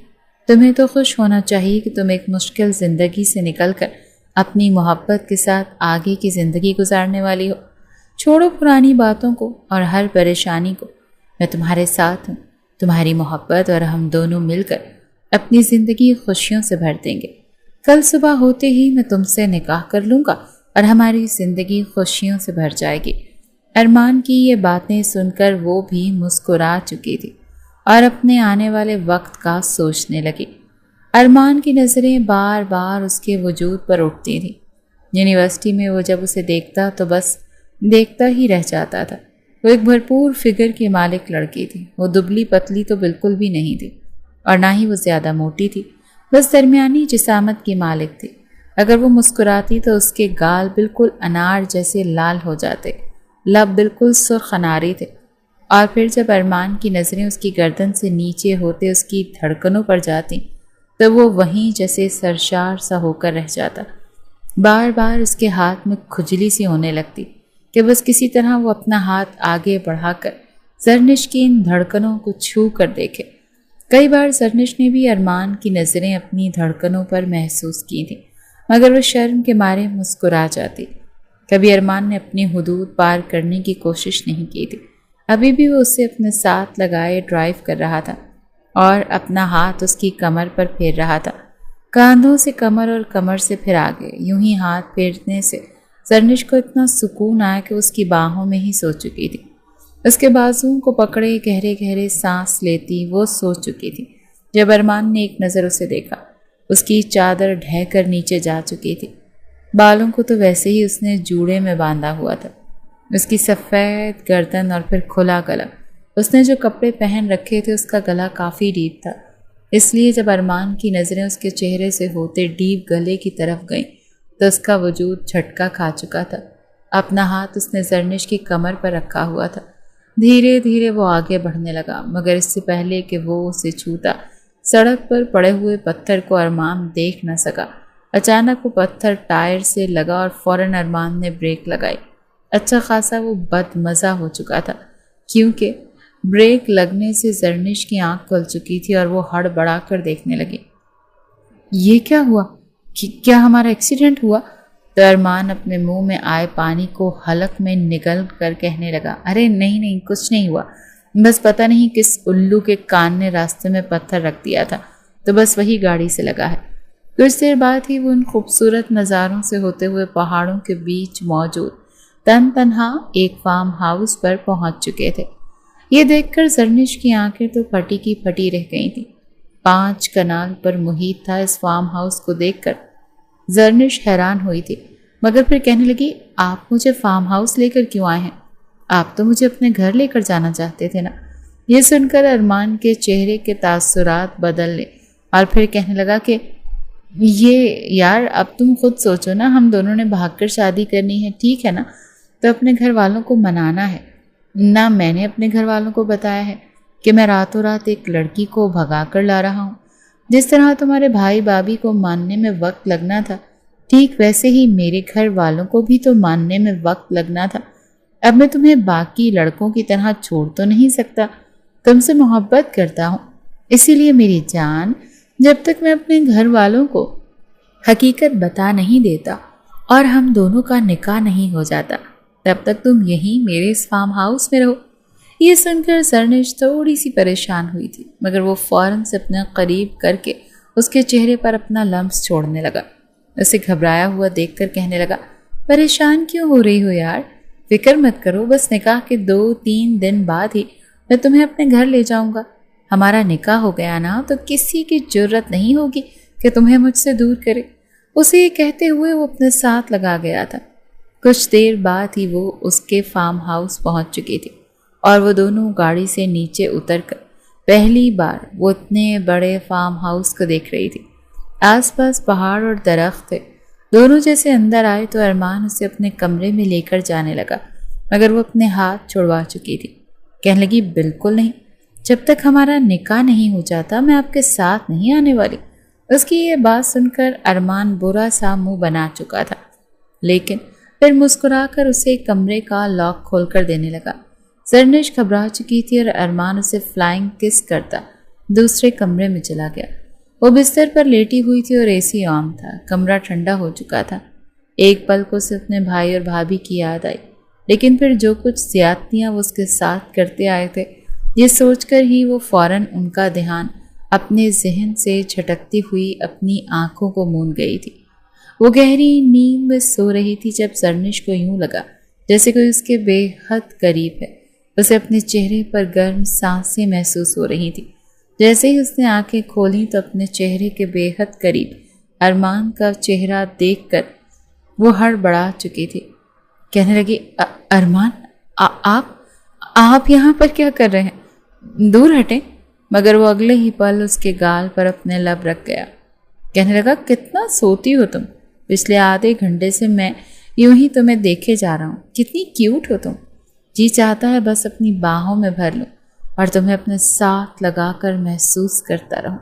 تمہیں تو خوش ہونا چاہیے کہ تم ایک مشکل زندگی سے نکل کر اپنی محبت کے ساتھ آگے کی زندگی گزارنے والی ہو۔ چھوڑو پرانی باتوں کو اور ہر پریشانی کو، میں تمہارے ساتھ ہوں۔ تمہاری محبت اور ہم دونوں مل کر اپنی زندگی خوشیوں سے بھر دیں گے۔ کل صبح ہوتے ہی میں تم سے نکاح کر لوں گا اور ہماری زندگی خوشیوں سے بھر جائے گی۔ ارمان کی یہ باتیں سن کر وہ بھی مسکرا چکی تھی اور اپنے آنے والے وقت کا سوچنے لگی۔ ارمان کی نظریں بار بار اس کے وجود پر اٹھتی تھیں۔ یونیورسٹی میں وہ جب اسے دیکھتا تو بس دیکھتا ہی رہ جاتا تھا۔ وہ ایک بھرپور فگر کی مالک لڑکی تھی۔ وہ دبلی پتلی تو بالکل بھی نہیں تھی اور نہ ہی وہ زیادہ موٹی تھی، بس درمیانی جسامت کی مالک تھی۔ اگر وہ مسکراتی تو اس کے گال بالکل انار جیسے لال ہو جاتے، لب بالکل سرخ اناری تھے، اور پھر جب ارمان کی نظریں اس کی گردن سے نیچے ہوتے اس کی دھڑکنوں پر جاتی تو وہ وہیں جیسے سرشار سا ہو کر رہ جاتا۔ بار بار اس کے ہاتھ میں کھجلی سی ہونے لگتی کہ بس کسی طرح وہ اپنا ہاتھ آگے بڑھا کر زرنش کی ان دھڑکنوں کو چھو کر دیکھے۔ کئی بار زرنش نے بھی ارمان کی نظریں اپنی دھڑکنوں پر محسوس کی تھیں، مگر وہ شرم کے مارے مسکرا جاتی۔ کبھی ارمان نے اپنی حدود پار کرنے کی کوشش نہیں کی تھی۔ ابھی بھی وہ اسے اپنے ساتھ لگائے ڈرائیو کر رہا تھا اور اپنا ہاتھ اس کی کمر پر پھیر رہا تھا، کاندھوں سے کمر اور کمر سے پھر آگے۔ یوں ہی ہاتھ پھیرنے سے زرنش کو اتنا سکون آیا کہ اس کی باہوں میں ہی سو چکی تھی۔ اس کے بازوؤں کو پکڑے گہرے گہرے سانس لیتی وہ سو چکی تھی۔ جب ارمان نے ایک نظر اسے دیکھا، اس کی چادر ڈھہ کر نیچے جا چکی تھی۔ بالوں کو تو ویسے ہی اس نے جوڑے میں باندھا ہوا تھا۔ اس کی سفید گردن اور پھر کھلا گلا، اس نے جو کپڑے پہن رکھے تھے اس کا گلا کافی ڈیپ تھا، اس لیے جب ارمان کی نظریں اس کے چہرے سے ہوتے ڈیپ گلے کی طرف گئیں تو اس کا وجود جھٹکا کھا چکا تھا۔ اپنا ہاتھ اس نے زرنش کی کمر پر رکھا ہوا تھا۔ دھیرے دھیرے وہ آگے بڑھنے لگا، مگر اس سے پہلے کہ وہ اسے چھوتا، سڑک پر پڑے ہوئے پتھر کو ارمان دیکھ نہ سکا۔ اچانک وہ پتھر ٹائر سے لگا اور فوراً ارمان نے بریک لگائی۔ اچھا خاصا وہ بد مزہ ہو چکا تھا، کیونکہ بریک لگنے سے زرنش کی آنکھ کھل چکی تھی اور وہ ہڑ بڑا کر دیکھنے لگی۔ یہ کیا ہوا؟ کیا ہمارا ایکسیڈنٹ ہوا؟ تو ارمان اپنے منہ میں آئے پانی کو حلق میں نگل کر کہنے لگا، ارے نہیں کچھ نہیں ہوا، بس پتہ نہیں کس الو کے کان نے راستے میں پتھر رکھ دیا تھا تو بس وہی گاڑی سے لگا ہے۔ کچھ دیر بعد ہی وہ ان خوبصورت نظاروں سے ہوتے ہوئے پہاڑوں کے بیچ موجود تنہا ایک فارم ہاؤس پر پہنچ چکے تھے۔ یہ دیکھ کر زرنش کی آنکھیں تو پھٹی کی پھٹی رہ گئی تھیں۔ 5 کنال پر محیط تھا اس فارم ہاؤس کو دیکھ کر زرنش حیران ہوئی تھی، مگر پھر کہنے لگی، آپ مجھے فارم ہاؤس لے کر کیوں آئے ہیں؟ آپ تو مجھے اپنے گھر لے کر جانا چاہتے تھے نا۔ یہ سن کر ارمان کے چہرے کے تاثرات بدلنے اور پھر کہنے لگا کہ یہ یار اب تم خود سوچو نا، ہم دونوں نے بھاگ کر شادی کرنی ہے، ٹھیک ہے نا؟ تو اپنے گھر والوں کو منانا ہے۔ نہ میں نے اپنے گھر والوں کو بتایا ہے کہ میں راتوں رات ایک لڑکی کو بھگا کر لا رہا ہوں۔ جس طرح تمہارے بھائی بھابھی کو ماننے میں وقت لگنا تھا، ٹھیک ویسے ہی میرے گھر والوں کو بھی تو ماننے میں وقت لگنا تھا۔ اب میں تمہیں باقی لڑکوں کی طرح چھوڑ تو نہیں سکتا، تم سے محبت کرتا ہوں، اسی لیے میری جان، جب تک میں اپنے گھر والوں کو حقیقت بتا نہیں دیتا اور ہم دونوں کا نکاح نہیں ہو جاتا، تب تک تم یہیں میرے اس فارم ہاؤس میں رہو۔ یہ سن کر زرنش تھوڑی سی پریشان ہوئی تھی، مگر وہ فوراً سے اپنا قریب کر کے اس کے چہرے پر اپنا لمس چھوڑنے لگا۔ اسے گھبرایا ہوا دیکھ کر کہنے لگا، پریشان کیوں ہو رہی ہو یار؟ فکر مت کرو، بس نکاح کے 2-3 دن بعد ہی میں تمہیں اپنے گھر لے جاؤں گا۔ ہمارا نکاح ہو گیا نا تو کسی کی جرت نہیں ہوگی کہ تمہیں مجھ سے دور کرے۔ اسے یہ کہتے ہوئے وہ اپنے ساتھ لگا گیا تھا۔ کچھ دیر بعد ہی وہ اس کے فارم ہاؤس پہنچ چکی تھی اور وہ دونوں گاڑی سے نیچے اتر کر پہلی بار وہ اتنے بڑے فارم ہاؤس کو دیکھ رہی تھی۔ آس پاس پہاڑ اور درخت تھے۔ دونوں جیسے اندر آئے تو ارمان اسے اپنے کمرے میں لے کر جانے لگا، مگر وہ اپنے ہاتھ چھڑوا چکی تھی۔ کہنے لگی، بالکل نہیں، جب تک ہمارا نکاح نہیں ہو جاتا میں آپ کے ساتھ نہیں آنے والی۔ اس کی یہ بات سن کر ارمان برا سا منہ بنا چکا تھا، لیکن پھر مسکرا کر اسے کمرے کا لاک کھول کر دینے لگا۔ زرنش گھبرا چکی تھی اور ارمان اسے فلائنگ کس کرتا دوسرے کمرے میں چلا گیا۔ وہ بستر پر لیٹی ہوئی تھی اور اے سی آن تھا۔ کمرہ ٹھنڈا ہو چکا تھا۔ ایک پل کو اسے اپنے بھائی اور بھابھی کی یاد آئی، لیکن پھر جو کچھ زیادتیاں وہ اس کے ساتھ کرتے آئے تھے، یہ سوچ کر ہی وہ فوراً ان کا دھیان اپنے ذہن سے جھٹکتی ہوئی اپنی آنکھوں کو موند گئی تھی۔ وہ گہری نیند میں سو رہی تھی جب زرنش کو یوں لگا جیسے کوئی اس کے بے حد قریب ہے۔ اسے اپنے چہرے پر گرم سانسیں محسوس ہو رہی تھی۔ جیسے ہی اس نے آنکھیں کھولیں تو اپنے چہرے کے بے حد قریب ارمان کا چہرہ دیکھ کر وہ ہڑبڑا چکی تھی۔ کہنے لگی، ارمان، آپ یہاں پر کیا کر رہے ہیں؟ دور ہٹیں۔ مگر وہ اگلے ہی پل اس کے گال پر اپنے لب رکھ گیا۔ کہنے لگا، کتنا سوتی ہو تم؟ پچھلے آدھے گھنٹے سے میں یوں ہی تمہیں دیکھے جا رہا ہوں، کتنی کیوٹ ہو تم۔ جی چاہتا ہے بس اپنی باہوں میں بھر لوں اور تمہیں اپنے ساتھ لگا کر محسوس کرتا رہوں۔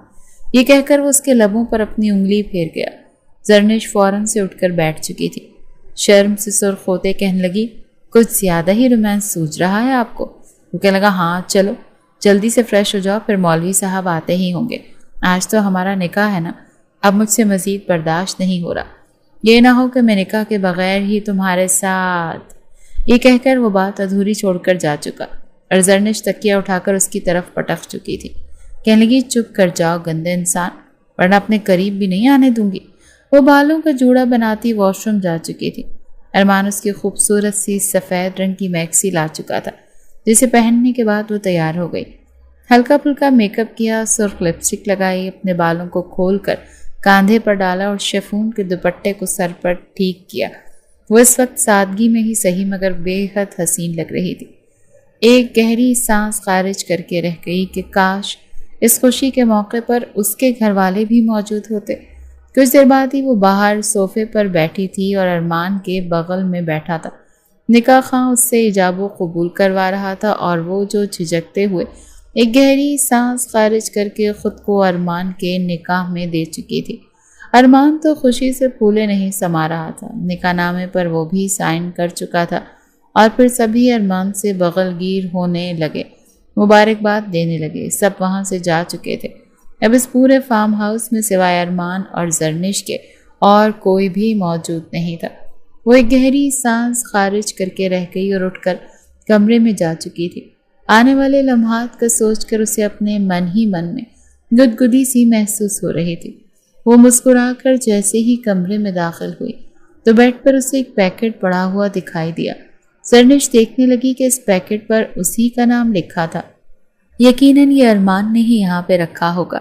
یہ کہہ کر وہ اس کے لبوں پر اپنی انگلی پھیر گیا۔ زرنش فوراً سے اٹھ کر بیٹھ چکی تھی۔ شرم سے سرخ ہوتے کہنے لگی، کچھ زیادہ ہی رومانس سوچ رہا ہے آپ کو؟ وہ کہنے لگا، ہاں چلو جلدی سے فریش ہو جاؤ، پھر مولوی صاحب آتے ہی ہوں گے۔ آج تو ہمارا نکاح ہے نا، اب مجھ سے مزید برداشت نہیں ہو رہا۔ یہ نہ ہو کہ میں نکاح کے بغیر ہی تمہارے ساتھ۔ یہ کہہ کر وہ بات ادھوری چھوڑ کر جا چکا اور زرنش تکیہ اٹھا کر اس کی طرف پٹک چکی تھی۔ کہنے لگی، چپ کر جاؤ گندے انسان، ورنہ اپنے قریب بھی نہیں آنے دوں گی۔ وہ بالوں کا جوڑا بناتی واش روم جا چکی تھی۔ ارمان اس کی خوبصورت سی سفید رنگ کی میکسی لا چکا تھا، جسے پہننے کے بعد وہ تیار ہو گئی۔ ہلکا پھلکا میک اپ کیا، سرخ لپسٹک لگائی، اپنے بالوں کو کھول کر کاندھے پر ڈالا اور شیفون کے دوپٹے کو سر پر ٹھیک کیا۔ وہ اس وقت سادگی میں ہی صحیح مگر بے حد حسین لگ رہی تھی۔ ایک گہری سانس خارج کر کے رہ گئی کہ کاش اس خوشی کے موقع پر اس کے گھر والے بھی موجود ہوتے۔ کچھ دیر بعد ہی وہ باہر صوفے پر بیٹھی تھی اور ارمان کے بغل میں بیٹھا تھا۔ نکاح خواں اس سے ایجاب و قبول کروا رہا تھا اور وہ جو جھجکتے ہوئے ایک گہری سانس خارج کر کے خود کو ارمان کے نکاح میں دے چکی تھی۔ ارمان تو خوشی سے پھولے نہیں سما رہا تھا۔ نکاح نامے پر وہ بھی سائن کر چکا تھا اور پھر سبھی ارمان سے بغل گیر ہونے لگے، مبارکباد دینے لگے۔ سب وہاں سے جا چکے تھے۔ اب اس پورے فارم ہاؤس میں سوائے ارمان اور زرنش کے اور کوئی بھی موجود نہیں تھا۔ وہ ایک گہری سانس خارج کر کے رہ گئی اور اٹھ کر کمرے میں جا چکی تھی۔ آنے والے لمحات کا سوچ کر اسے اپنے من ہی من میں گدگدی سی محسوس ہو رہی تھی۔ وہ مسکرا کر جیسے ہی کمرے میں داخل ہوئی تو بیڈ پر اسے ایک پیکٹ پڑا ہوا دکھائی دیا۔ زرنش دیکھنے لگی کہ اس پیکٹ پر اسی کا نام لکھا تھا۔ یقیناً یہ ارمان نے ہی یہاں پہ رکھا ہوگا۔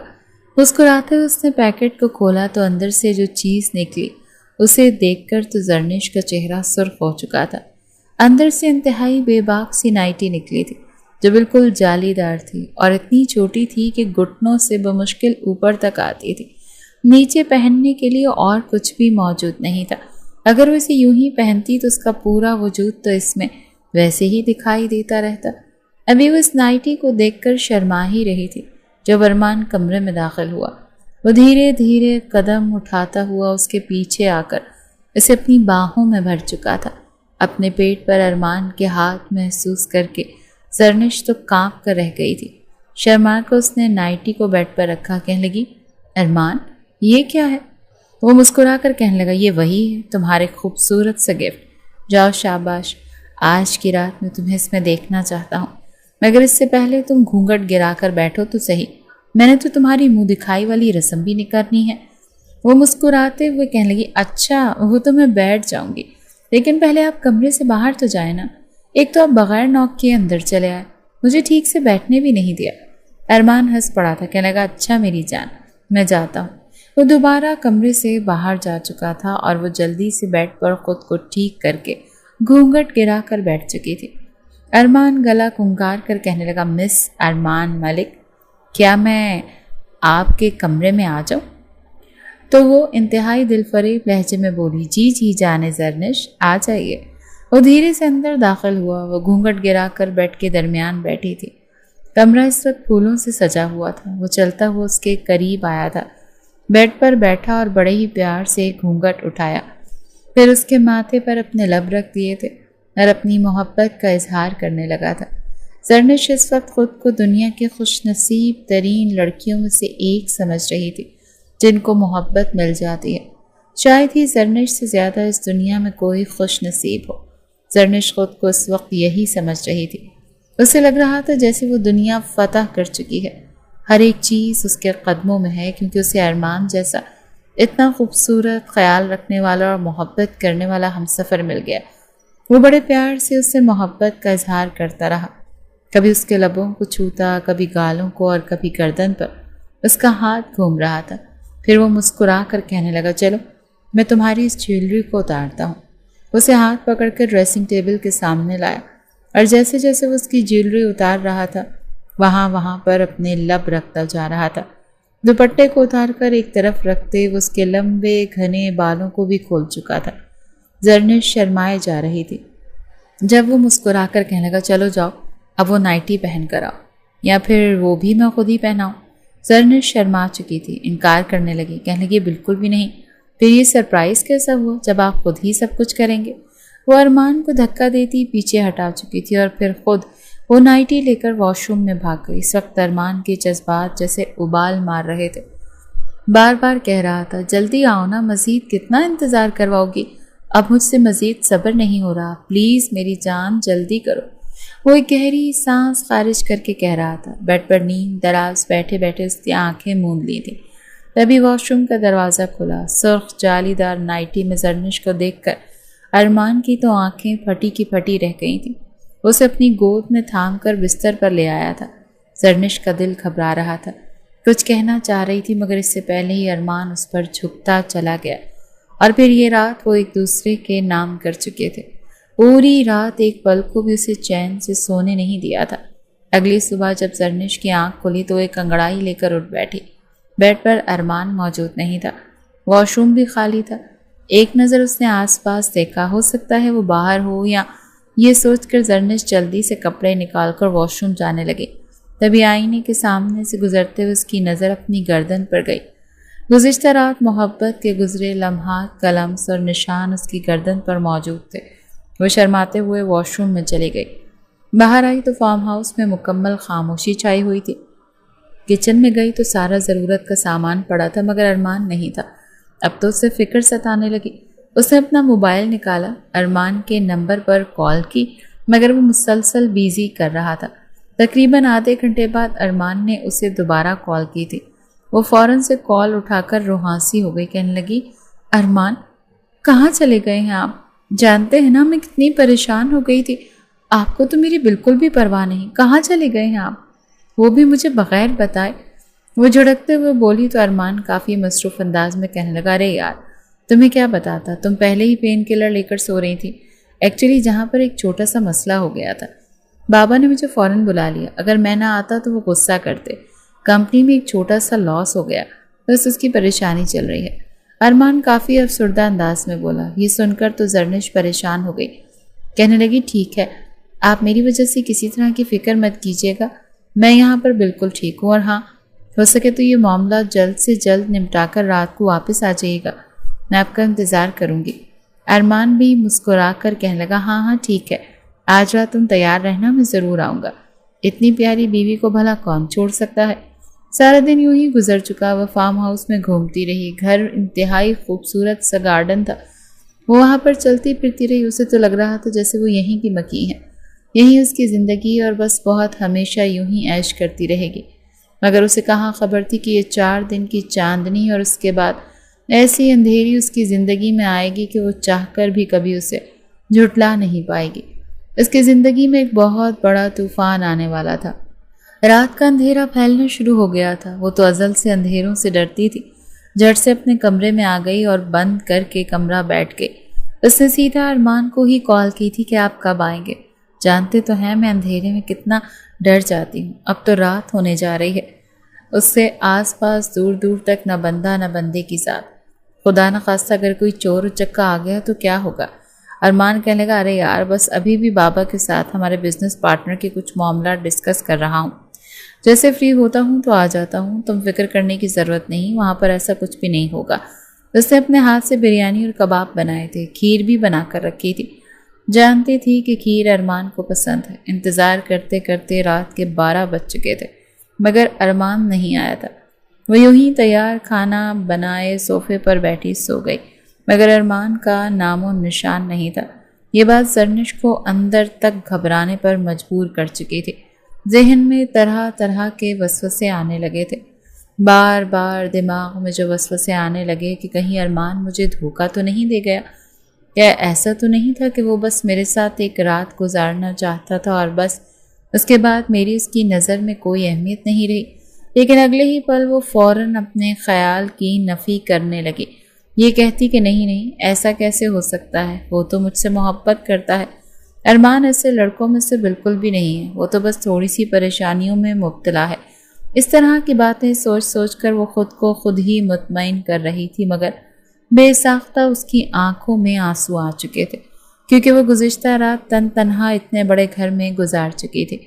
مسکراتے ہوئے اس نے پیکٹ کو کھولا تو اندر سے جو چیز نکلی اسے دیکھ کر تو زرنش کا چہرہ سرخ ہو چکا تھا۔ اندر سے انتہائی بے باک سی نائٹی نکلی تھی جو بالکل جالی دار تھی اور اتنی چھوٹی تھی کہ گھٹنوں سے بمشکل اوپر تک آتی تھی۔ نیچے پہننے کے لیے اور کچھ بھی موجود نہیں تھا۔ اگر وہ اسے یوں ہی پہنتی تو اس کا پورا وجود تو اس میں ویسے ہی دکھائی دیتا رہتا۔ ابھی وہ اس نائٹی کو دیکھ کر شرما ہی رہی تھی جب ارمان کمرے میں داخل ہوا۔ وہ دھیرے دھیرے قدم اٹھاتا ہوا اس کے پیچھے آ کر اسے اپنی باہوں میں بھر چکا تھا۔ اپنے پیٹ پر ارمان کے ہاتھ محسوس کر کے زرنش تو کانپ کر رہ گئی تھی۔ شرما کو اس نے نائٹی کو بیڈ پر رکھا، کہنے لگی، ارمان یہ کیا ہے؟ وہ مسکرا کر کہنے لگا، یہ وہی ہے تمہارے خوبصورت سا گفٹ۔ جاؤ شاباش، آج کی رات میں تمہیں اس میں دیکھنا چاہتا ہوں، مگر اس سے پہلے تم گھونگھٹ گرا کر بیٹھو تو صحیح، میں نے تو تمہاری منہ دکھائی والی رسم بھی نہیں کرنی ہے۔ وہ مسکراتے ہوئے کہنے لگی، اچھا وہ تو میں بیٹھ جاؤں گی، لیکن پہلے آپ کمرے سے باہر تو جائیں نا۔ ایک تو آپ بغیر نوک کے اندر چلے آئے، مجھے ٹھیک سے بیٹھنے بھی نہیں دیا۔ ارمان ہنس پڑا تھا، کہنے لگا، اچھا میری جان، میں جاتا ہوں۔ وہ دوبارہ کمرے سے باہر جا چکا تھا اور وہ جلدی سے بیڈ پر خود کو ٹھیک کر کے گھونگھٹ گرا کر بیٹھ چکی تھی۔ ارمان گلا کنکار کر کہنے لگا، مس ارمان ملک، کیا میں آپ کے کمرے میں آ جاؤں؟ تو وہ انتہائی دل فریب لہجے میں بولی، جی جی جانے زرنش، آ جائیے۔ وہ دھیرے سے اندر داخل ہوا۔ وہ گھونگھٹ گرا کر بیڈ کے درمیان بیٹھی تھی۔ کمرہ اس وقت پھولوں سے سجا ہوا تھا۔ وہ چلتا ہوا اس کے قریب آیا تھا، بیڈ پر بیٹھا اور بڑے ہی پیار سے گھونگھٹ اٹھایا، پھر اس کے ماتھے پر اپنے لب رکھ دیے تھے اور اپنی محبت کا اظہار کرنے لگا تھا۔ زرنش اس وقت خود کو دنیا کے خوش نصیب ترین لڑکیوں میں سے ایک سمجھ رہی تھی جن کو محبت مل جاتی ہے۔ شاید ہی زرنش سے زیادہ اس دنیا میں کوئی خوش نصیب ہو۔ زرنش خود کو اس وقت یہی سمجھ رہی تھی۔ اسے لگ رہا تھا جیسے وہ دنیا فتح کر چکی ہے، ہر ایک چیز اس کے قدموں میں ہے، کیونکہ اسے ارمان جیسا اتنا خوبصورت، خیال رکھنے والا اور محبت کرنے والا ہمسفر مل گیا۔ وہ بڑے پیار سے اس سے محبت کا اظہار کرتا رہا، کبھی اس کے لبوں کو چھوتا، کبھی گالوں کو اور کبھی گردن پر اس کا ہاتھ گھوم رہا تھا۔ پھر وہ مسکرا کر کہنے لگا، چلو میں تمہاری اس جیولری کو اتارتا ہوں۔ اسے ہاتھ پکڑ کر ڈریسنگ ٹیبل کے سامنے لایا اور جیسے جیسے وہ اس کی جیولری اتار رہا تھا وہاں پر اپنے لب رکھتا جا رہا تھا۔ دوپٹے کو اتار کر ایک طرف رکھتے وہ اس کے لمبے گھنے بالوں کو بھی کھول چکا تھا۔ زرنش شرمائے جا رہی تھی۔ جب وہ مسکرا کر کہنے لگا، چلو جاؤ اب وہ نائٹی پہن کر آؤ، یا پھر وہ بھی میں خود ہی پہناؤں۔ زرنش شرما چکی تھی، انکار کرنے لگی، کہنے لگی بالکل بھی نہیں۔ پھر یہ سرپرائز کیسا ہوا جب آپ خود ہی سب کچھ کریں گے؟ وہ ارمان کو دھکا دیتی پیچھے ہٹا چکی تھی اور پھر خود وہ نائٹی لے کر واش روم میں بھاگ گئی۔ اس وقت ارمان کے جذبات جیسے ابال مار رہے تھے، بار بار کہہ رہا تھا، جلدی آؤ نا، مزید کتنا انتظار کرواؤ گی؟ اب مجھ سے مزید صبر نہیں ہو رہا، پلیز میری جان جلدی کرو۔ وہ ایک گہری سانس خارج کر کے کہہ رہا تھا۔ بیڈ پر نیند دراز بیٹھے بیٹھے اس کی آنکھیں موند لی تھیں۔ تبھی واش روم کا دروازہ کھلا۔ سرخ جالی دار نائٹی میں زرنش کو دیکھ کر ارمان کی تو آنکھیں پھٹی کی پھٹی رہ گئی تھیں۔ اسے اپنی گود میں تھام کر بستر پر لے آیا تھا۔ زرنش کا دل گھبرا رہا تھا، کچھ کہنا چاہ رہی تھی مگر اس سے پہلے ہی ارمان اس پر جھکتا چلا گیا۔ اور پھر یہ رات وہ ایک دوسرے کے نام کر چکے تھے۔ پوری رات ایک پل کو بھی اسے چین سے سونے نہیں دیا تھا۔ اگلی صبح جب زرنش کی آنکھ کھلی تو ایک انگڑائی لے کر اٹھ بیٹھی۔ بیڈ پر ارمان موجود نہیں تھا، واش روم بھی خالی تھا۔ ایک نظر اس نے آس پاس دیکھا، ہو سکتا ہے وہ باہر ہو، یا یہ سوچ کر زرنش جلدی سے کپڑے نکال کر واش روم جانے لگے۔ تبھی آئینے کے سامنے سے گزرتے ہوئے اس کی نظر اپنی گردن پر گئی۔ گزشتہ رات محبت کے گزرے لمحات کا لمس اور نشان اس کی گردن پر موجود تھے۔ وہ شرماتے ہوئے واش روم میں چلی گئی۔ باہر آئی تو فارم ہاؤس میں مکمل خاموشی چھائی ہوئی تھی۔ کچن میں گئی تو سارا ضرورت کا سامان پڑا تھا مگر ارمان نہیں تھا۔ اب تو اسے فکر ستانے لگی۔ اس نے اپنا موبائل نکالا، ارمان کے نمبر پر کال کی مگر وہ مسلسل بیزی کر رہا تھا۔ تقریباً آدھے گھنٹے بعد ارمان نے اسے دوبارہ کال کی تھی۔ وہ فوراً سے کال اٹھا کر روحانسی ہو گئی، کہنے لگی، ارمان کہاں چلے گئے ہیں آپ؟ جانتے ہیں نا میں کتنی پریشان ہو گئی تھی، آپ کو تو میری بالکل بھی پرواہ نہیں، کہاں چلے گئے ہیں آپ؟ وہ بھی مجھے بغیر بتائے۔ وہ جھڑکتے ہوئے بولی تو ارمان کافی مصروف انداز میں کہنے لگا، ارے یار تمہیں کیا بتاتا، تم پہلے ہی پین کلر لے کر سو رہی تھی۔ ایکچولی جہاں پر ایک چھوٹا سا مسئلہ ہو گیا تھا، بابا نے مجھے فوراً بلا لیا، اگر میں نہ آتا تو وہ غصہ کرتے۔ کمپنی میں ایک چھوٹا سا لاس ہو گیا، بس اس کی پریشانی چل رہی ہے۔ ارمان کافی افسردہ انداز میں بولا۔ یہ سن کر تو زرنش پریشان ہو گئی، کہنے لگی، ٹھیک ہے آپ میری وجہ سے کسی طرح کی فکر مت کیجیے گا، میں یہاں پر بالکل ٹھیک ہوں، اور ہاں ہو سکے تو یہ معاملہ جلد سے جلد نمٹا کر رات کو واپس آ جائیے گا، میں آپ کا انتظار کروں گی۔ ارمان بھی مسکرا کر کہنے لگا، ہاں ٹھیک ہے، آج رات تم تیار رہنا، میں ضرور آؤں گا۔ اتنی پیاری بیوی کو بھلا کون چھوڑ سکتا ہے۔ سارا دن یوں ہی گزر چکا۔ وہ فارم ہاؤس میں گھومتی رہی۔ گھر انتہائی خوبصورت سا گارڈن تھا، وہ وہاں پر چلتی پھرتی رہی۔ اسے تو لگ رہا تھا جیسے وہ یہیں کی مکی ہے، یہیں اس کی زندگی، اور بس بہت ہمیشہ یوں ہی عیش کرتی رہے گی۔ مگر اسے کہاں خبر تھی کہ یہ 4 دن کی چاندنی اور اس کے بعد ایسی اندھیری اس کی زندگی میں آئے گی کہ وہ چاہ کر بھی کبھی اسے جھٹلا نہیں پائے گی۔ اس کی زندگی میں ایک بہت بڑا طوفان آنے والا تھا۔ رات کا اندھیرا پھیلنا شروع ہو گیا تھا۔ وہ تو ازل سے اندھیروں سے ڈرتی تھی۔ جھٹ سے اپنے کمرے میں آ گئی اور بند کر کے کمرہ بیٹھ گئی۔ اس نے سیدھا ارمان کو ہی کال کی تھی کہ آپ کب آئیں گے؟ جانتے تو ہیں میں اندھیرے میں کتنا ڈر جاتی ہوں، اب تو رات ہونے جا رہی ہے۔ اس سے آس پاس دور دور تک نہ بندہ نہ بندے کی ذات۔ خدا نخواستہ اگر کوئی چور چکا آ گیا تو کیا ہوگا؟ ارمان کہنے لگا، ارے یار بس ابھی بھی بابا کے ساتھ ہمارے بزنس پارٹنر کے کچھ معاملات ڈسکس کر رہا ہوں، جیسے فری ہوتا ہوں تو آ جاتا ہوں، تم فکر کرنے کی ضرورت نہیں، وہاں پر ایسا کچھ بھی نہیں ہوگا۔ اس نے اپنے ہاتھ سے بریانی اور کباب بنائے تھے، کھیر بھی بنا کر رکھی تھی، جانتی تھی کہ کھیر ارمان کو پسند ہے۔ انتظار کرتے کرتے رات کے 12 بج چکے تھے مگر ارمان نہیں آیا تھا۔ وہ یوں ہی تیار کھانا بنائے صوفے پر بیٹھی سو گئی مگر ارمان کا نام و نشان نہیں تھا۔ یہ بات زرنش کو اندر تک گھبرانے پر مجبور کر چکی تھی۔ ذہن میں طرح طرح کے وسوسے آنے لگے تھے، بار بار دماغ میں جو وسوسے آنے لگے کہ کہیں ارمان مجھے دھوکہ تو نہیں دے گیا۔ کیا ایسا تو نہیں تھا کہ وہ بس میرے ساتھ ایک رات گزارنا چاہتا تھا اور بس؟ اس کے بعد میری اس کی نظر میں کوئی اہمیت نہیں رہی، لیکن اگلے ہی پل وہ فوراً اپنے خیال کی نفی کرنے لگی، یہ کہتی کہ نہیں ایسا کیسے ہو سکتا ہے، وہ تو مجھ سے محبت کرتا ہے۔ ارمان ایسے لڑکوں میں سے بالکل بھی نہیں ہے، وہ تو بس تھوڑی سی پریشانیوں میں مبتلا ہے۔ اس طرح کی باتیں سوچ سوچ کر وہ خود کو خود ہی مطمئن کر رہی تھی، مگر بے ساختہ اس کی آنکھوں میں آنسو آ چکے تھے، کیونکہ وہ گزشتہ رات تنہا اتنے بڑے گھر میں گزار چکی تھی۔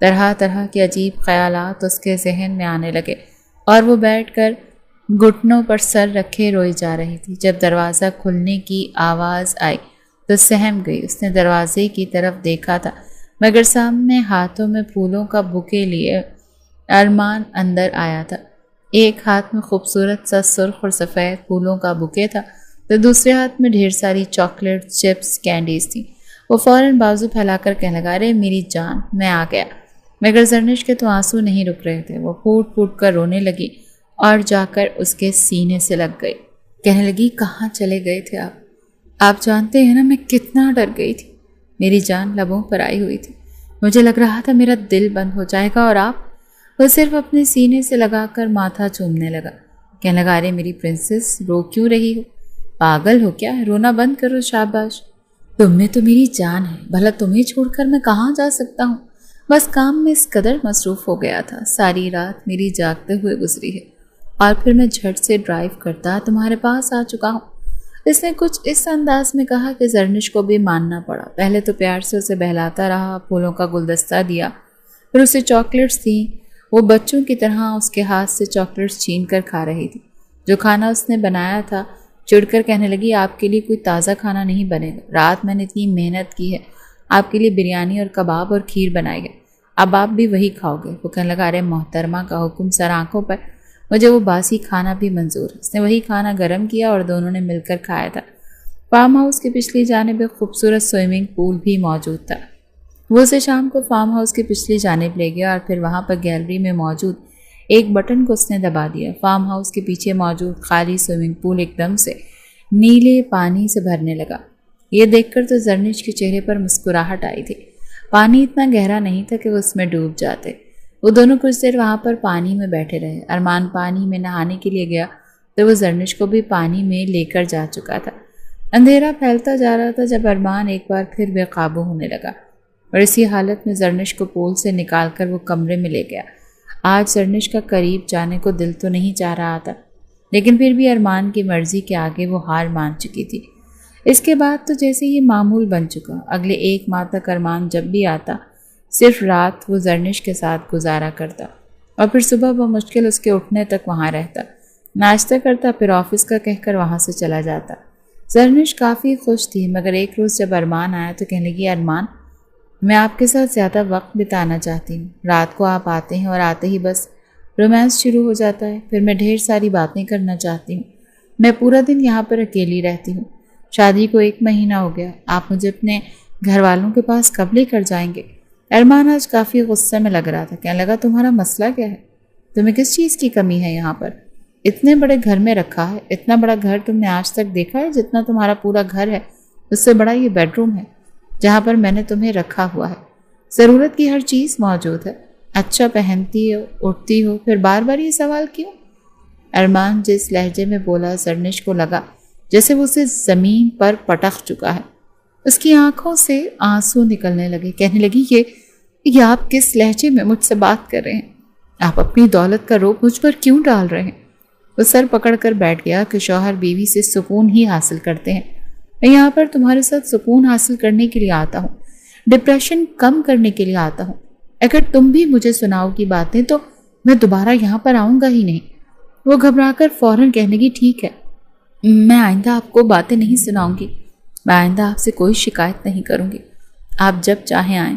طرح طرح کے عجیب خیالات اس کے ذہن میں آنے لگے اور وہ بیٹھ کر گھٹنوں پر سر رکھے روئی جا رہی تھی۔ جب دروازہ کھلنے کی آواز آئی تو سہم گئی۔ اس نے دروازے کی طرف دیکھا تھا، مگر سامنے ہاتھوں میں پھولوں کا بوکے لیے ارمان اندر آیا تھا۔ ایک ہاتھ میں خوبصورت سا سرخ اور سفید پھولوں کا بوکے تھا تو دوسرے ہاتھ میں ڈھیر ساری چاکلیٹ، چپس، کینڈیز تھیں۔ وہ فوراً بازو پھیلا کر کہنے لگا، ارے میری جان، میں آ گیا۔ مگر زرنش کے تو آنسو نہیں رک رہے تھے، وہ پھوٹ پھوٹ کر رونے لگی اور جا کر اس کے سینے سے لگ گئی۔ کہنے لگی، کہاں چلے گئے تھے آپ جانتے ہیں نا میں کتنا ڈر گئی تھی۔ میری جان لبوں پر آئی ہوئی تھی، مجھے لگ رہا تھا میرا دل بند ہو جائے گا، اور آپ؟ وہ صرف اپنے سینے سے لگا کر ماتھا چومنے لگا۔ کہنے لگا، ارے میری پرنسس، رو کیوں رہی ہو؟ پاگل ہو کیا؟ رونا بند کرو، شاباش، تم میں تو میری جان ہے، بھلا تمہیں چھوڑ کر میں کہاں جا سکتا ہوں؟ بس کام میں اس قدر مصروف ہو گیا تھا، ساری رات میری جاگتے ہوئے گزری ہے، اور پھر میں جھٹ سے ڈرائیو کرتا تمہارے پاس آ چکا ہوں۔ اس نے کچھ اس انداز میں کہا کہ زرنش کو بھی ماننا پڑا۔ پہلے تو پیار سے اسے بہلاتا رہا، پھولوں کا گلدستہ دیا، پھر اسے چاکلیٹس تھیں۔ وہ بچوں کی طرح اس کے ہاتھ سے چاکلیٹس چھین کر کھا رہی تھی۔ جو کھانا اس نے بنایا تھا چڑ کر کہنے لگی، آپ کے لیے کوئی تازہ کھانا نہیں بنے گا، رات میں نے اتنی محنت کی ہے، آپ کے لیے بریانی اور کباب اور کھیر بنائی ہے، اب آپ بھی وہی کھاؤ گے۔ وہ کہنے لگا، ارے محترمہ کا حکم سر آنکھوں پر، مجھے وہ باسی کھانا بھی منظور ہے۔ اس نے وہی کھانا گرم کیا اور دونوں نے مل کر کھایا تھا۔ فارم ہاؤس کی پچھلی جانب ایک خوبصورت سوئمنگ پول بھی موجود تھا۔ وہ اسے شام کو فارم ہاؤس کی پچھلی جانب لے گیا اور پھر وہاں پر گیلری میں موجود ایک بٹن کو اس نے دبا دیا۔ فارم ہاؤس کے پیچھے موجود خالی سوئمنگ پول ایک دم سے نیلے پانی سے بھرنے لگا۔ یہ دیکھ کر تو زرنش کے چہرے پر مسکراہٹ آئی تھی۔ پانی اتنا گہرا نہیں تھا کہ وہ اس میں ڈوب جاتے۔ وہ دونوں کچھ دیر وہاں پر پانی میں بیٹھے رہے۔ ارمان پانی میں نہانے کے لیے گیا تو وہ زرنش کو بھی پانی میں لے کر جا چکا تھا۔ اندھیرا پھیلتا جا رہا تھا جب ارمان ایک بار پھر بے قابو ہونے لگا اور اسی حالت میں زرنش کو پول سے نکال کر وہ کمرے میں لے گیا۔ آج زرنش کا قریب جانے کو دل تو نہیں چاہ رہا تھا، لیکن پھر بھی ارمان کی مرضی کے آگے وہ ہار مان چکی تھی۔ اس کے بعد تو جیسے یہ معمول بن چکا، اگلے ایک ماہ تک ارمان جب بھی آتا صرف رات وہ زرنش کے ساتھ گزارا کرتا اور پھر صبح بمشکل اس کے اٹھنے تک وہاں رہتا، ناشتہ کرتا، پھر آفس کا کہہ کر وہاں سے چلا جاتا۔ زرنش کافی خوش تھی، مگر ایک روز جب ارمان آیا تو کہنے لگی، ارمان، میں آپ کے ساتھ زیادہ وقت بتانا چاہتی ہوں۔ رات کو آپ آتے ہیں اور آتے ہی بس رومانس شروع ہو جاتا ہے، پھر میں ڈھیر ساری باتیں کرنا چاہتی ہوں۔ میں پورا دن یہاں پر اکیلی رہتی ہوں۔ شادی کو 1 مہینہ ہو گیا، آپ مجھے اپنے گھر والوں کے پاس کب لے کر جائیں گے؟ ارمان آج کافی غصے میں لگ رہا تھا۔ کہنے لگا، تمہارا مسئلہ کیا ہے؟ تمہیں کس چیز کی کمی ہے یہاں پر؟ اتنے بڑے گھر میں رکھا ہے، اتنا بڑا گھر تم نے آج تک دیکھا ہے؟ جتنا تمہارا پورا گھر ہے اس سے بڑا یہ بیڈ روم ہے جہاں پر میں نے تمہیں رکھا ہوا ہے۔ ضرورت کی ہر چیز موجود ہے، اچھا پہنتی ہو، اٹھتی ہو، پھر بار بار یہ سوال کیوں؟ ارمان جس لہجے میں بولا زرنش کو لگا جیسے وہ اسے زمین پر پٹخ چکا ہے۔ اس کی آنکھوں سے آنسو نکلنے لگے۔ کہنے لگی، یہ آپ کس لہجے میں مجھ سے بات کر رہے ہیں؟ آپ اپنی دولت کا روپ مجھ پر کیوں ڈال رہے ہیں؟ وہ سر پکڑ کر بیٹھ گیا کہ شوہر بیوی سے سکون ہی حاصل کرتے ہیں، میں یہاں پر تمہارے ساتھ سکون حاصل کرنے کے لیے آتا ہوں، ڈپریشن کم کرنے کے لیے آتا ہوں۔ اگر تم بھی مجھے سناؤ کی باتیں تو میں دوبارہ یہاں پر آؤں گا ہی نہیں۔ وہ گھبرا کر فوراً کہنے لگی، ٹھیک ہے، میں آئندہ آپ کو باتیں نہیں سناؤں گی، میں آئندہ آپ سے کوئی شکایت نہیں کروں گی، آپ جب چاہیں آئیں،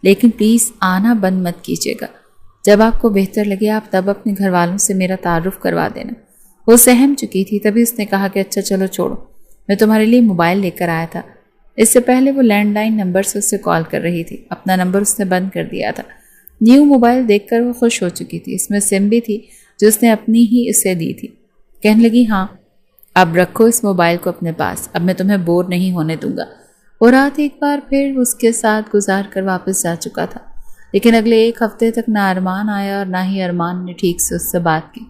لیکن پلیز آنا بند مت کیجیے گا۔ جب آپ کو بہتر لگے آپ تب اپنے گھر والوں سے میرا تعارف کروا دینا۔ وہ سہم چکی تھی، تبھی اس نے کہا کہ اچھا چلو چھوڑو، میں تمہارے لیے موبائل لے کر آیا تھا۔ اس سے پہلے وہ لینڈ لائن نمبر سے اس سے کال کر رہی تھی، اپنا نمبر اس نے بند کر دیا تھا۔ نیو موبائل دیکھ کر وہ خوش ہو چکی تھی، اس میں سم بھی تھی جو اس نے اپنی ہی اسے دی تھی۔ کہنے لگی، ہاں اب رکھو اس موبائل کو اپنے پاس، اب میں تمہیں بور نہیں ہونے دوں گا۔ وہ رات ایک بار پھر اس کے ساتھ گزار کر واپس جا چکا تھا، لیکن اگلے ایک ہفتے تک نہ ارمان آیا اور نہ ہی ارمان نے ٹھیک سے اس سے بات کی۔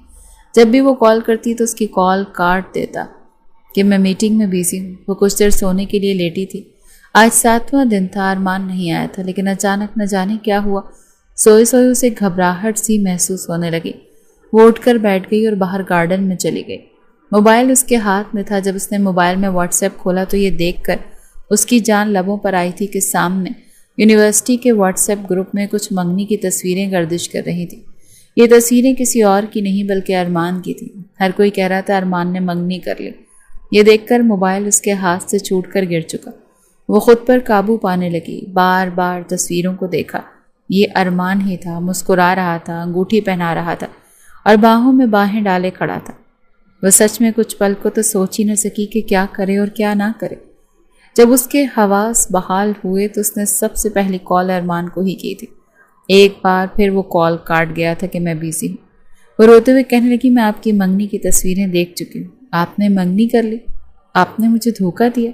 جب بھی وہ کال کرتی تو اس کی کال کاٹ دیتا کہ میں میٹنگ میں بیزی ہوں۔ وہ کچھ دیر سونے کے لیے لیٹی تھی۔ آج 7واں دن تھا، ارمان نہیں آیا تھا، لیکن اچانک نہ جانے کیا ہوا، سوئے سوئے اسے گھبراہٹ سی محسوس ہونے لگی۔ وہ اٹھ کر بیٹھ گئی اور باہر گارڈن میں چلی گئی۔ موبائل اس کے ہاتھ میں تھا۔ جب اس نے موبائل میں واٹس ایپ کھولا تو یہ دیکھ کر اس کی جان لبوں پر آئی تھی کہ سامنے یونیورسٹی کے واٹس ایپ گروپ میں کچھ منگنی کی تصویریں گردش کر رہی تھی۔ یہ تصویریں کسی اور کی نہیں بلکہ ارمان کی تھی۔ ہر کوئی کہہ رہا تھا ارمان نے منگنی کر لی۔ یہ دیکھ کر موبائل اس کے ہاتھ سے چھوٹ کر گر چکا۔ وہ خود پر قابو پانے لگی، بار بار تصویروں کو دیکھا۔ یہ ارمان ہی تھا، مسکرا رہا تھا، انگوٹھی پہنا رہا تھا اور باہوں میں باہیں ڈالے کھڑا تھا۔ وہ سچ میں کچھ پل کو تو سوچ ہی نہ سکی کہ کیا کرے اور کیا نہ کرے۔ جب اس کے حواس بحال ہوئے تو اس نے سب سے پہلی کال ارمان کو ہی کی تھی۔ ایک بار پھر وہ کال کاٹ گیا تھا کہ میں بیزی ہوں۔ وہ روتے ہوئے کہنے لگی میں آپ کی منگنی کی تصویریں دیکھ چکی ہوں۔ آپ نے منگنی کر لی؟ آپ نے مجھے دھوکہ دیا؟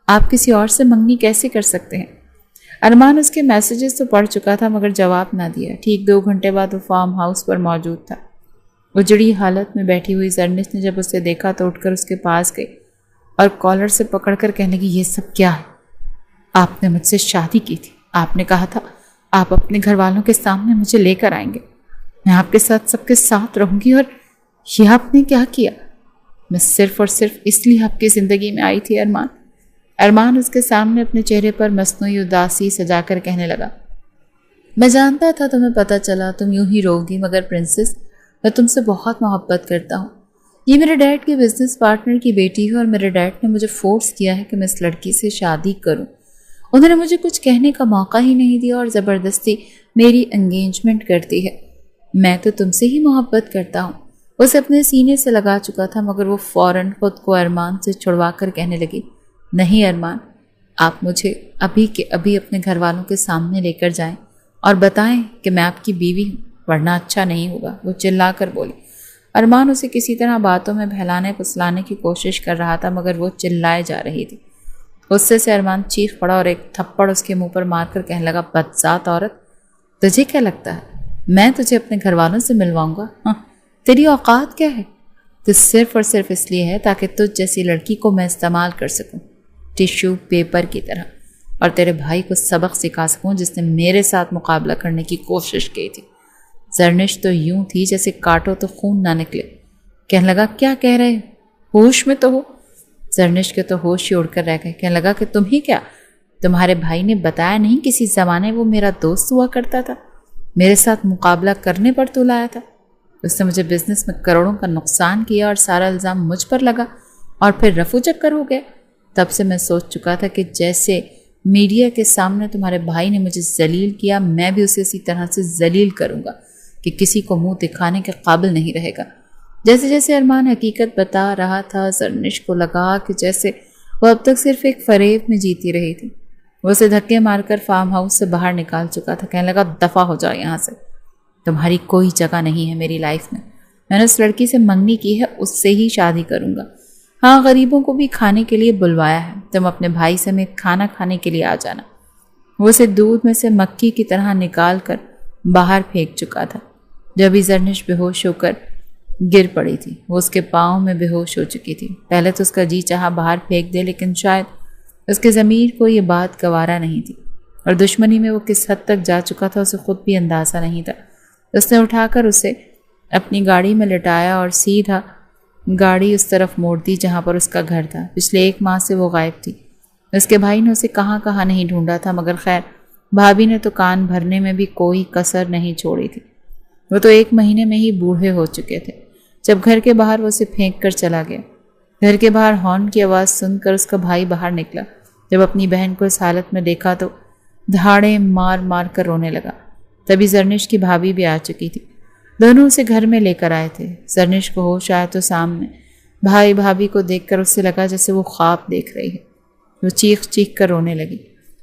آپ کسی اور سے منگنی کیسے کر سکتے ہیں؟ ارمان اس کے میسیجز تو پڑھ چکا تھا مگر جواب نہ دیا۔ ٹھیک 2 گھنٹے بعد وہ فارم ہاؤس پر موجود تھا۔ اجڑی حالت میں بیٹھی ہوئی زرنش نے جب اسے دیکھا تو اٹھ کر اس کے پاس گئی اور کالر سے پکڑ کر کہنے لگی یہ سب کیا ہے؟ آپ نے مجھ سے شادی کی تھی، آپ نے کہا تھا آپ اپنے گھر والوں کے سامنے مجھے لے کر آئیں گے، میں آپ کے ساتھ سب کے ساتھ رہوں گی، اور یہ آپ نے کیا کیا؟ میں صرف اور صرف اس لیے آپ کی زندگی میں آئی تھی ارمان۔ ارمان اس کے سامنے اپنے چہرے پر مصنوعی اداسی سجا کر کہنے لگا میں جانتا تھا تمہیں پتہ چلا تم یوں ہی رو گی، مگر پرنسس میں تم سے بہت محبت کرتا ہوں۔ یہ میرے ڈیڈ کے بزنس پارٹنر کی بیٹی ہے اور میرے ڈیڈ نے مجھے فورس کیا ہے کہ میں اس لڑکی سے شادی کروں۔ انہوں نے مجھے کچھ کہنے کا موقع ہی نہیں دیا اور زبردستی میری انگیجمنٹ کرتی ہے۔ میں تو تم سے ہی محبت کرتا ہوں۔ اسے اپنے سینے سے لگا چکا تھا مگر وہ فوراً خود کو ارمان سے چھڑوا کر کہنے لگی نہیں ارمان، آپ مجھے ابھی کے ابھی اپنے گھر والوں کے سامنے لے کر جائیں اور بتائیں کہ میں آپ کی بیوی ہوں، ورنہ اچھا نہیں ہوگا۔ وہ چلا کر بولی۔ ارمان اسے کسی طرح باتوں میں بہلانے پھسلانے کی کوشش کر رہا تھا مگر وہ چلائے جا رہی تھی۔ غصے سے ارمان چیخ پڑا اور ایک تھپڑ اس کے منہ پر مار کر کہنے لگا بدذات عورت، تجھے کیا لگتا ہے میں تجھے اپنے گھر والوں سے ملواؤں گا؟ ہاں، تیری اوقات کیا ہے؟ تو صرف اور صرف اس لیے ہے تاکہ تجھ جیسی لڑکی کو میں استعمال کر سکوں ٹیشو پیپر کی طرح، اور تیرے بھائی کو سبق سکھا سکوں جس نے میرے ساتھ مقابلہ کرنے کی کوشش کی تھی۔ زرنش تو یوں تھی جیسے کاٹو تو خون نہ نکلے۔ کہنے لگا کیا کہہ رہے ہو؟ ہوش میں تو ہو؟ زرنش کے تو ہوش ہی اڑ کر رہ گئے۔ کہنے لگا کہ تم ہی کیا، تمہارے بھائی نے بتایا نہیں کسی زمانے وہ میرا دوست ہوا کرتا تھا، میرے ساتھ مقابلہ کرنے پر تو لایا تھا۔ اس نے مجھے بزنس میں کروڑوں کا نقصان کیا اور سارا الزام مجھ پر لگا اور پھر رفو چکر ہو گیا۔ تب سے میں سوچ چکا تھا کہ جیسے میڈیا کے سامنے تمہارے بھائی نے مجھے ذلیل کیا، میں بھی اسے اسی طرح سے ذلیل کروں گا کہ کسی کو منہ دکھانے کے قابل نہیں رہے گا۔ جیسے جیسے ارمان حقیقت بتا رہا تھا زرنش کو لگا کہ جیسے وہ اب تک صرف ایک فریب میں جیتی رہی تھی۔ وہ اسے دھکے مار کر فارم ہاؤس سے باہر نکال چکا تھا۔ کہنے لگا دفع ہو جاؤ یہاں سے، تمہاری کوئی جگہ نہیں ہے میری لائف میں۔ میں نے اس لڑکی سے منگنی کی ہے، اس سے ہی شادی کروں گا۔ ہاں، غریبوں کو بھی کھانے کے لیے بلوایا ہے، تم اپنے بھائی سمیت کھانا کھانے کے لیے آ جانا۔ وہ اسے دودھ میں سے مکھی کی طرح نکال کر باہر پھینک چکا تھا۔ جب ہی زرنش بے ہوش ہو کر گر پڑی تھی، وہ اس کے پاؤں میں بے ہوش ہو چکی تھی۔ پہلے تو اس کا جی چاہا باہر پھینک دے، لیکن شاید اس کے ضمیر کو یہ بات گوارا نہیں تھی، اور دشمنی میں وہ کس حد تک جا چکا تھا اسے خود بھی اندازہ نہیں تھا۔ اس نے اٹھا کر اسے اپنی گاڑی میں لٹایا اور سیدھا گاڑی اس طرف موڑ دی جہاں پر اس کا گھر تھا۔ پچھلے 1 ماہ سے وہ غائب تھی۔ اس کے بھائی نے اسے کہاں کہاں نہیں ڈھونڈا تھا، مگر خیر بھابھی نے تو کان بھرنے میں بھی کوئی کسر نہیں چھوڑی تھی۔ وہ تو 1 مہینے میں ہی بوڑھے ہو چکے تھے جب گھر کے باہر وہ اسے پھینک کر چلا گیا۔ گھر کے باہر ہارن کی آواز سن کر اس کا بھائی باہر نکلا۔ جب اپنی بہن کو اس حالت میں دیکھا تو دھاڑیں مار مار کر رونے لگا۔ تبھی زرنش کی بھابھی بھی آ چکی تھی۔ دونوں اسے گھر میں لے کر آئے تھے۔ زرنش کو ہوش آیا تو سامنے بھائی بھابھی کو دیکھ کر اس سے لگا جیسے وہ خواب دیکھ رہی ہے۔ وہ چیخ چیخ کر رونے لگی،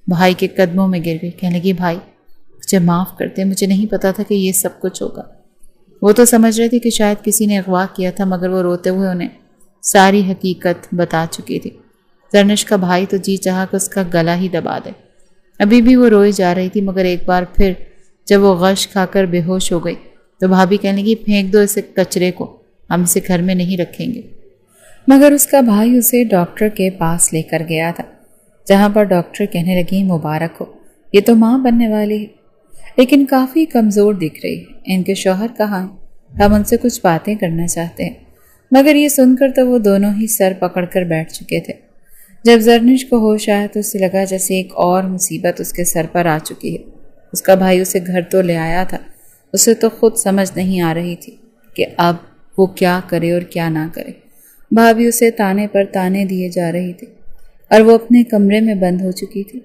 بھائی کے قدموں میں گر گئی۔ کہنے لگی بھائی مجھے معاف کر دے، مجھے نہیں پتا تھا کہ یہ سب کچھ ہوگا۔ وہ تو سمجھ رہی تھی کہ شاید کسی نے اغوا کیا تھا، مگر وہ روتے ہوئے انہیں ساری حقیقت بتا چکی تھی۔ زرنش کا بھائی تو جی چاہا کہ اس کا گلا ہی دبا دے۔ ابھی بھی وہ روئی جا رہی تھی، مگر ایک بار پھر جب وہ غش کھا کر بے ہوش ہو گئی تو بھابھی کہنے لگی پھینک دو اسے کچرے کو، ہم اسے گھر میں نہیں رکھیں گے۔ مگر اس کا بھائی اسے ڈاکٹر کے پاس لے کر گیا تھا، جہاں پر ڈاکٹر کہنے لگی مبارک ہو، یہ تو ماں بننے والی ہے، لیکن کافی کمزور دکھ رہی ہے۔ ان کے شوہر کہاں ہیں؟ ہم ان سے کچھ باتیں کرنا چاہتے ہیں۔ مگر یہ سن کر تو وہ دونوں ہی سر پکڑ کر بیٹھ چکے تھے۔ جب زرنش کو ہوش آیا تو اسے لگا جیسے ایک اور مصیبت اس کے سر پر آ چکی ہے۔ اس کا بھائی اسے گھر تو لے آیا تھا، اسے تو خود سمجھ نہیں آ رہی تھی کہ اب وہ کیا کرے اور کیا نہ کرے۔ بھابھی اسے تانے پر تانے دیے جا رہی تھی اور وہ اپنے کمرے میں بند ہو چکی تھی۔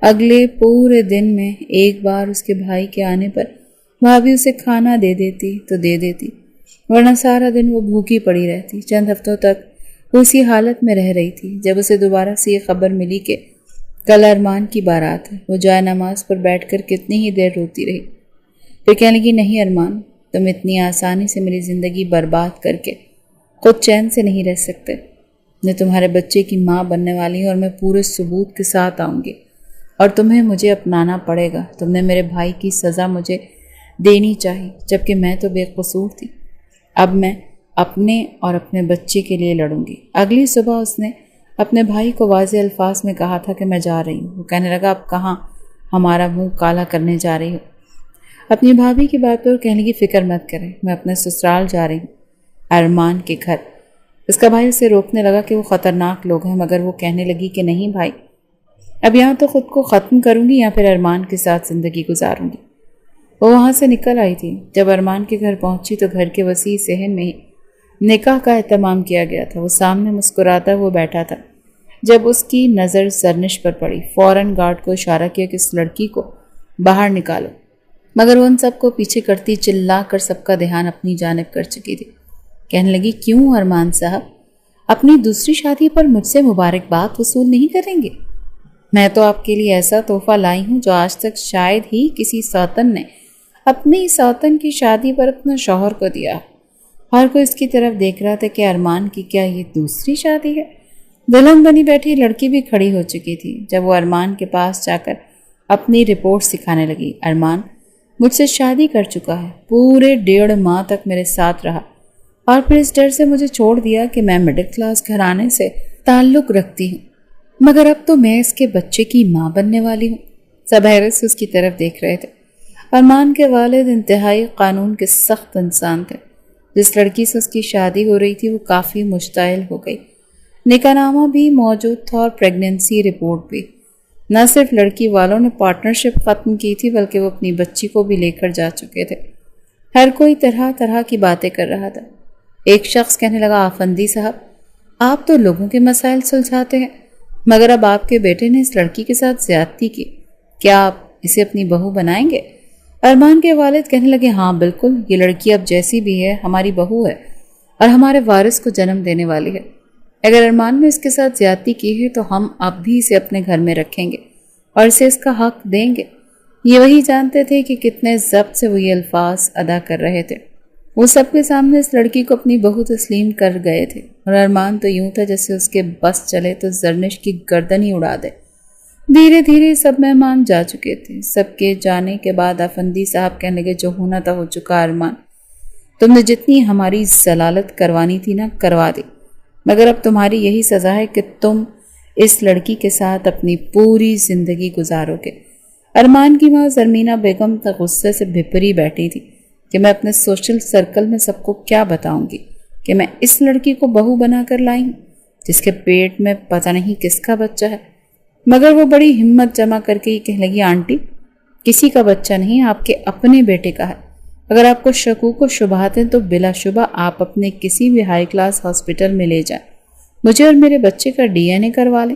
اگلے پورے دن میں ایک بار اس کے بھائی کے آنے پر بھابھی اسے کھانا دے دیتی تو دے دیتی، ورنہ سارا دن وہ بھوکی پڑی رہتی۔ چند ہفتوں تک وہ اسی حالت میں رہ رہی تھی۔ جب اسے دوبارہ سے یہ خبر ملی کہ کل ارمان کی بارات ہے، وہ جائے نماز پر بیٹھ کر کتنی ہی دیر روتی رہی۔ پھر کہنے لگی نہیں ارمان، تم اتنی آسانی سے میری زندگی برباد کر کے خود چین سے نہیں رہ سکتے۔ میں تمہارے بچے کی ماں بننے والی ہوں اور میں پورے ثبوت کے ساتھ آؤں گی اور تمہیں مجھے اپنانا پڑے گا۔ تم نے میرے بھائی کی سزا مجھے دینی چاہیے، جبکہ میں تو بے قصور تھی۔ اب میں اپنے اور اپنے بچے کے لیے لڑوں گی۔ اگلی صبح اس نے اپنے بھائی کو واضح الفاظ میں کہا تھا کہ میں جا رہی ہوں۔ وہ کہنے لگا اب کہاں ہمارا منہ کالا کرنے جا رہی ہو؟ اپنی بھابھی کی بات پر کہنے کی فکر مت کریں، میں اپنے سسرال جا رہی ہوں، ارمان کے گھر۔ اس کا بھائی اسے روکنے لگا کہ وہ خطرناک لوگ ہیں، مگر وہ کہنے لگی کہ نہیں بھائی، اب یہاں تو خود کو ختم کروں گی یا پھر ارمان کے ساتھ زندگی گزاروں گی۔ وہ وہاں سے نکل آئی تھی۔ جب ارمان کے گھر پہنچی تو گھر کے وسیع صحن میں ہی نکاح کا اہتمام کیا گیا تھا۔ وہ سامنے مسکراتا ہوا بیٹھا تھا۔ جب اس کی نظر زرنش پر پڑی، فوراً گارڈ کو اشارہ کیا کہ اس لڑکی کو باہر نکالو، مگر وہ ان سب کو پیچھے کرتی چلا کر سب کا دھیان اپنی جانب کر چکی تھی۔ کہنے لگی کیوں ارمان صاحب، اپنی دوسری شادی پر مجھ سے مبارکباد وصول نہیں کریں گے؟ میں تو آپ کے لیے ایسا تحفہ لائی ہوں جو آج تک شاید ہی کسی سوتن نے اپنی سوتن کی شادی پر اپنے شوہر کو دیا۔ ہر کوئی اس کی طرف دیکھ رہا تھا کہ ارمان کی کیا یہ دوسری شادی ہے؟ دلہن بنی بیٹھی لڑکی بھی کھڑی ہو چکی تھی۔ جب وہ ارمان کے پاس جا کر اپنی رپورٹ سکھانے لگی، ارمان مجھ سے شادی کر چکا ہے، پورے 1.5 ماہ تک میرے ساتھ رہا اور پھر اس ڈر سے مجھے چھوڑ دیا کہ میں مڈل کلاس گھرانے سے تعلق رکھتی ہوں، مگر اب تو میں اس کے بچے کی ماں بننے والی ہوں۔ سب حیرت سے اس کی طرف دیکھ رہے تھے۔ ارمان کے والد انتہائی قانون کے سخت انسان تھے۔ جس لڑکی سے اس کی شادی ہو رہی تھی وہ کافی مشتعل ہو گئی۔ نکاح نامہ بھی موجود تھا اور پریگننسی رپورٹ بھی۔ نہ صرف لڑکی والوں نے پارٹنرشپ ختم کی تھی بلکہ وہ اپنی بچی کو بھی لے کر جا چکے تھے۔ ہر کوئی طرح طرح کی باتیں کر رہا تھا۔ ایک شخص کہنے لگا آفندی صاحب، آپ تو لوگوں کے مسائل سلجھاتے ہیں، مگر اب آپ کے بیٹے نے اس لڑکی کے ساتھ زیادتی کی، کیا آپ اسے اپنی بہو بنائیں گے؟ ارمان کے والد کہنے لگے ہاں بالکل، یہ لڑکی اب جیسی بھی ہے ہماری بہو ہے اور ہمارے وارث کو جنم دینے والی ہے۔ اگر ارمان نے اس کے ساتھ زیادتی کی ہے تو ہم اب بھی اسے اپنے گھر میں رکھیں گے اور اسے اس کا حق دیں گے۔ یہ وہی جانتے تھے کہ کتنے ضبط سے وہ یہ الفاظ ادا کر رہے تھے۔ وہ سب کے سامنے اس لڑکی کو اپنی بہو تسلیم کر گئے تھے اور ارمان تو یوں تھا جیسے اس کے بس چلے تو زرنش کی گردن ہی اڑا دے۔ دھیرے دھیرے سب مہمان جا چکے تھے۔ سب کے جانے کے بعد افندی صاحب کہنے لگے جو ہونا تھا ہو چکا ارمان، تم نے جتنی ہماری ضلالت کروانی تھی نا کروا دی، مگر اب تمہاری یہی سزا ہے کہ تم اس لڑکی کے ساتھ اپنی پوری زندگی گزارو گے۔ ارمان کی ماں زرمینہ بیگم تک غصے سے بھپری بیٹھی تھی کہ میں اپنے سوشل سرکل میں سب کو کیا بتاؤں گی کہ میں اس لڑکی کو بہو بنا کر لائی ہوں جس کے پیٹ میں پتہ نہیں کس کا بچہ ہے۔ مگر وہ بڑی ہمت جمع کر کے یہ کہنے لگی آنٹی کسی کا بچہ نہیں، آپ کے اپنے بیٹے کا ہے۔ اگر آپ کو شکوک و شبہات ہیں تو بلا شبہ آپ اپنے کسی بھی ہائی کلاس ہاسپٹل میں لے جائیں، مجھے اور میرے بچے کا DNA کروا لیں،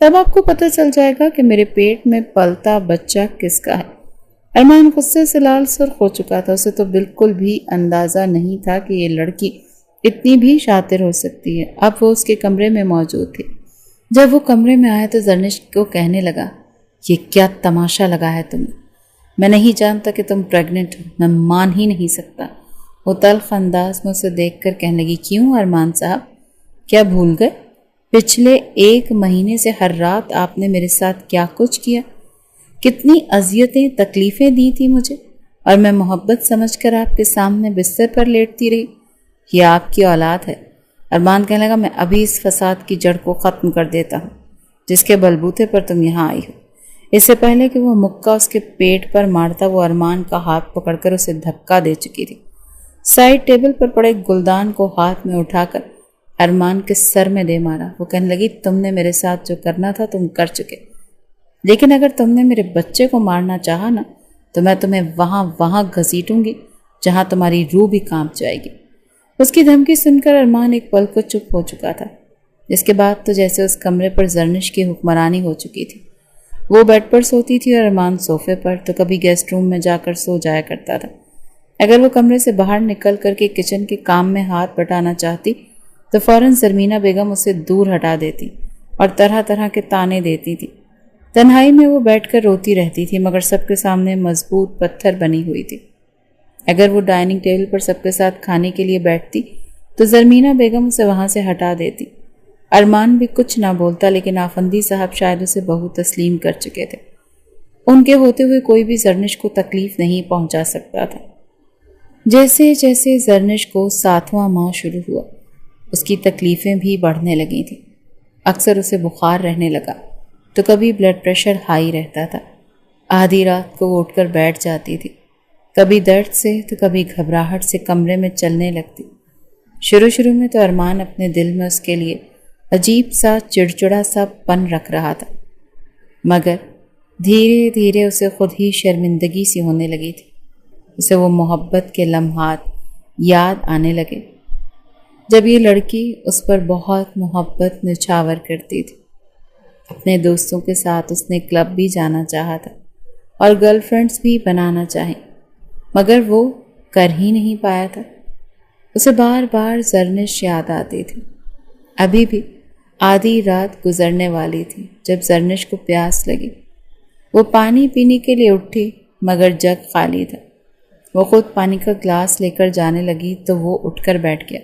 تب آپ کو پتہ چل جائے گا کہ میرے پیٹ میں پلتا بچہ کس کا ہے۔ ارمان غصے سے لال سرخ ہو چکا تھا۔ اسے تو بالکل بھی اندازہ نہیں تھا کہ یہ لڑکی اتنی بھی شاطر ہو سکتی ہے۔ اب وہ اس کے کمرے میں موجود تھی۔ جب وہ کمرے میں آیا تو زرنش کو کہنے لگا یہ کیا تماشا لگا ہے تمہیں؟ میں نہیں جانتا کہ تم پریگننٹ ہو، میں مان ہی نہیں سکتا۔ وہ تلخ انداز میں اسے دیکھ کر کہنے لگی کیوں ارمان صاحب، کیا بھول گئے پچھلے 1 مہینے سے ہر رات آپ نے میرے ساتھ کیا کچھ کیا؟ کتنی اذیتیں تکلیفیں دی تھی مجھے، اور میں محبت سمجھ کر آپ کے سامنے بستر پر لیٹتی رہی۔ یہ آپ کی اولاد ہے۔ ارمان کہنے لگا، میں ابھی اس فساد کی جڑ کو ختم کر دیتا ہوں جس کے بلبوتے پر تم یہاں آئی ہو۔ اس سے پہلے کہ وہ مکہ اس کے پیٹ پر مارتا، وہ ارمان کا ہاتھ پکڑ کر اسے دھکا دے چکی تھی۔ سائڈ ٹیبل پر پڑے گلدان کو ہاتھ میں اٹھا کر ارمان کے سر میں دے مارا۔ وہ کہنے لگی، تم نے میرے ساتھ جو کرنا تھا تم کر چکے، لیکن اگر تم نے میرے بچے کو مارنا چاہا نا تو میں تمہیں وہاں گھسیٹوں گی جہاں تمہاری روح بھی کانپ جائے گی۔ اس کی دھمکی سن کر ارمان ایک پل کو چپ ہو چکا تھا۔ اس کے بعد تو جیسے اس کمرے پر زرنش کی حکمرانی ہو چکی تھی۔ وہ بیڈ پر سوتی تھی اور ارمان صوفے پر، تو کبھی گیسٹ روم میں جا کر سو جایا کرتا تھا۔ اگر وہ کمرے سے باہر نکل کر کے کچن کے کام میں ہاتھ بٹانا چاہتی تو فوراً زرمینہ بیگم اسے دور ہٹا دیتی اور طرح طرح کے تانے دیتی تھی۔ تنہائی میں وہ بیٹھ کر روتی رہتی تھی، مگر سب کے سامنے مضبوط پتھر بنی ہوئی تھی۔ اگر وہ ڈائننگ ٹیبل پر سب کے ساتھ کھانے کے لیے بیٹھتی تو زرمینہ بیگم اسے وہاں سے ہٹا دیتی۔ ارمان بھی کچھ نہ بولتا، لیکن آفندی صاحب شاید اسے بہو تسلیم کر چکے تھے۔ ان کے ہوتے ہوئے کوئی بھی زرنش کو تکلیف نہیں پہنچا سکتا تھا۔ جیسے جیسے زرنش کو 7واں ماہ شروع ہوا، اس کی تکلیفیں بھی بڑھنے لگی تھیں۔ اکثر اسے بخار رہنے لگا تو کبھی بلڈ پریشر ہائی رہتا تھا۔ آدھی رات کو وہ اٹھ کر بیٹھ جاتی تھی، کبھی درد سے تو کبھی گھبراہٹ سے کمرے میں چلنے لگتی۔ شروع میں تو ارمان اپنے دل میں اس کے لیے عجیب سا چڑچڑا سا پن رکھ رہا تھا، مگر دھیرے دھیرے اسے خود ہی شرمندگی سی ہونے لگی تھی۔ اسے وہ محبت کے لمحات یاد آنے لگے جب یہ لڑکی اس پر بہت محبت نچھاور کرتی تھی۔ اپنے دوستوں کے ساتھ اس نے کلب بھی جانا چاہا تھا اور گرل فرینڈز بھی بنانا چاہیں، مگر وہ کر ہی نہیں پایا تھا۔ اسے بار بار زرنش یاد آتی تھی۔ ابھی بھی آدھی رات گزرنے والی تھی جب زرنش کو پیاس لگی۔ وہ پانی پینے کے لیے اٹھی، مگر جگ خالی تھا۔ وہ خود پانی کا گلاس لے کر جانے لگی تو وہ اٹھ کر بیٹھ گیا۔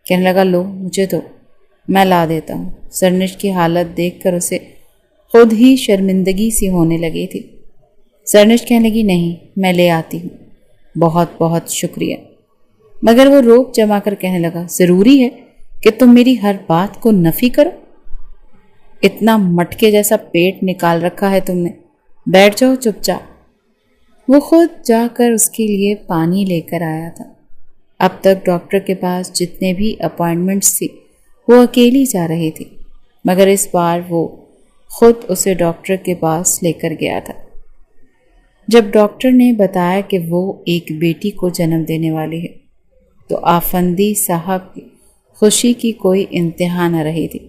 کہنے لگا، لو مجھے دو، میں لا دیتا ہوں۔ زرنش کی حالت دیکھ کر اسے خود ہی شرمندگی سی ہونے لگی تھی۔ زرنش کہنے لگی، نہیں میں لے آتی ہوں، بہت بہت شکریہ۔ مگر وہ روک جما کر کہنے لگا، ضروری ہے کہ تم میری ہر بات کو نفی کرو؟ اتنا مٹکے جیسا پیٹ نکال رکھا ہے تم نے، بیٹھ جاؤ چپ چاپ۔ وہ خود جا کر اس کے لیے پانی لے کر آیا تھا۔ اب تک ڈاکٹر کے پاس جتنے بھی اپائنٹمنٹس تھی وہ اکیلی جا رہی تھی، مگر اس بار وہ خود اسے ڈاکٹر کے پاس لے کر گیا تھا۔ جب ڈاکٹر نے بتایا کہ وہ ایک بیٹی کو جنم دینے والی ہے تو آفندی صاحب کی خوشی کی کوئی انتہا نہ رہی تھی۔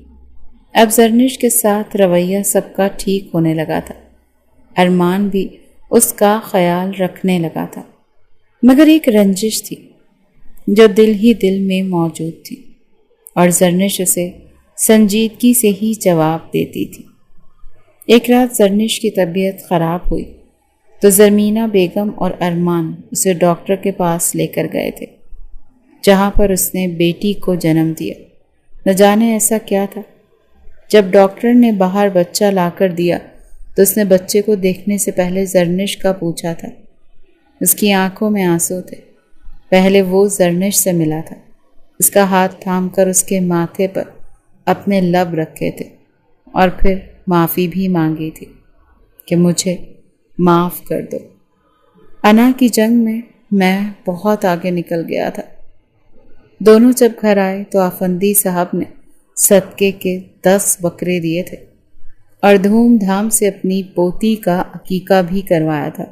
اب زرنش کے ساتھ رویہ سب کا ٹھیک ہونے لگا تھا۔ ارمان بھی اس کا خیال رکھنے لگا تھا، مگر ایک رنجش تھی جو دل ہی دل میں موجود تھی، اور زرنش اسے سنجیدگی سے ہی جواب دیتی تھی۔ ایک رات زرنش کی طبیعت خراب ہوئی تو زرمینہ بیگم اور ارمان اسے ڈاکٹر کے پاس لے کر گئے تھے، جہاں پر اس نے بیٹی کو جنم دیا۔ نہ جانے ایسا کیا تھا، جب ڈاکٹر نے باہر بچہ لا کر دیا تو اس نے بچے کو دیکھنے سے پہلے زرنش کا پوچھا تھا۔ اس کی آنکھوں میں آنسو تھے۔ پہلے وہ زرنش سے ملا تھا، اس کا ہاتھ تھام کر اس کے ماتھے پر اپنے لب رکھے تھے، اور پھر معافی بھی مانگی تھی کہ مجھے معاف کر دو، انا کی جنگ میں بہت آگے نکل گیا تھا۔ دونوں جب گھر آئے تو آفندی صاحب نے صدقے کے 10 بکرے دیے تھے اور دھوم دھام سے اپنی پوتی کا عقیقہ بھی کروایا تھا۔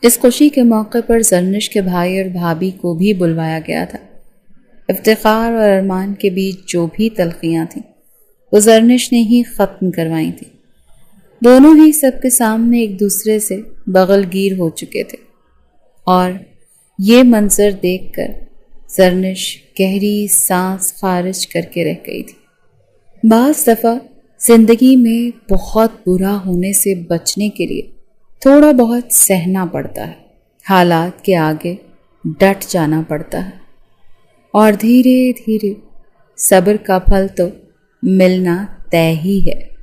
اس خوشی کے موقع پر زرنش کے بھائی اور بھابھی کو بھی بلوایا گیا تھا۔ افتخار اور ارمان کے بیچ جو بھی تلخیاں تھیں وہ زرنش نے ہی ختم کروائی تھیں۔ دونوں ہی سب کے سامنے ایک دوسرے سے بغل گیر ہو چکے تھے، اور یہ منظر دیکھ کر زرنش گہری سانس خارج کر کے رہ گئی تھی۔ بعض دفعہ زندگی میں بہت برا ہونے سے بچنے کے لیے تھوڑا بہت سہنا پڑتا ہے، حالات کے آگے ڈٹ جانا پڑتا ہے، اور دھیرے دھیرے صبر کا پھل تو ملنا طے ہی ہے۔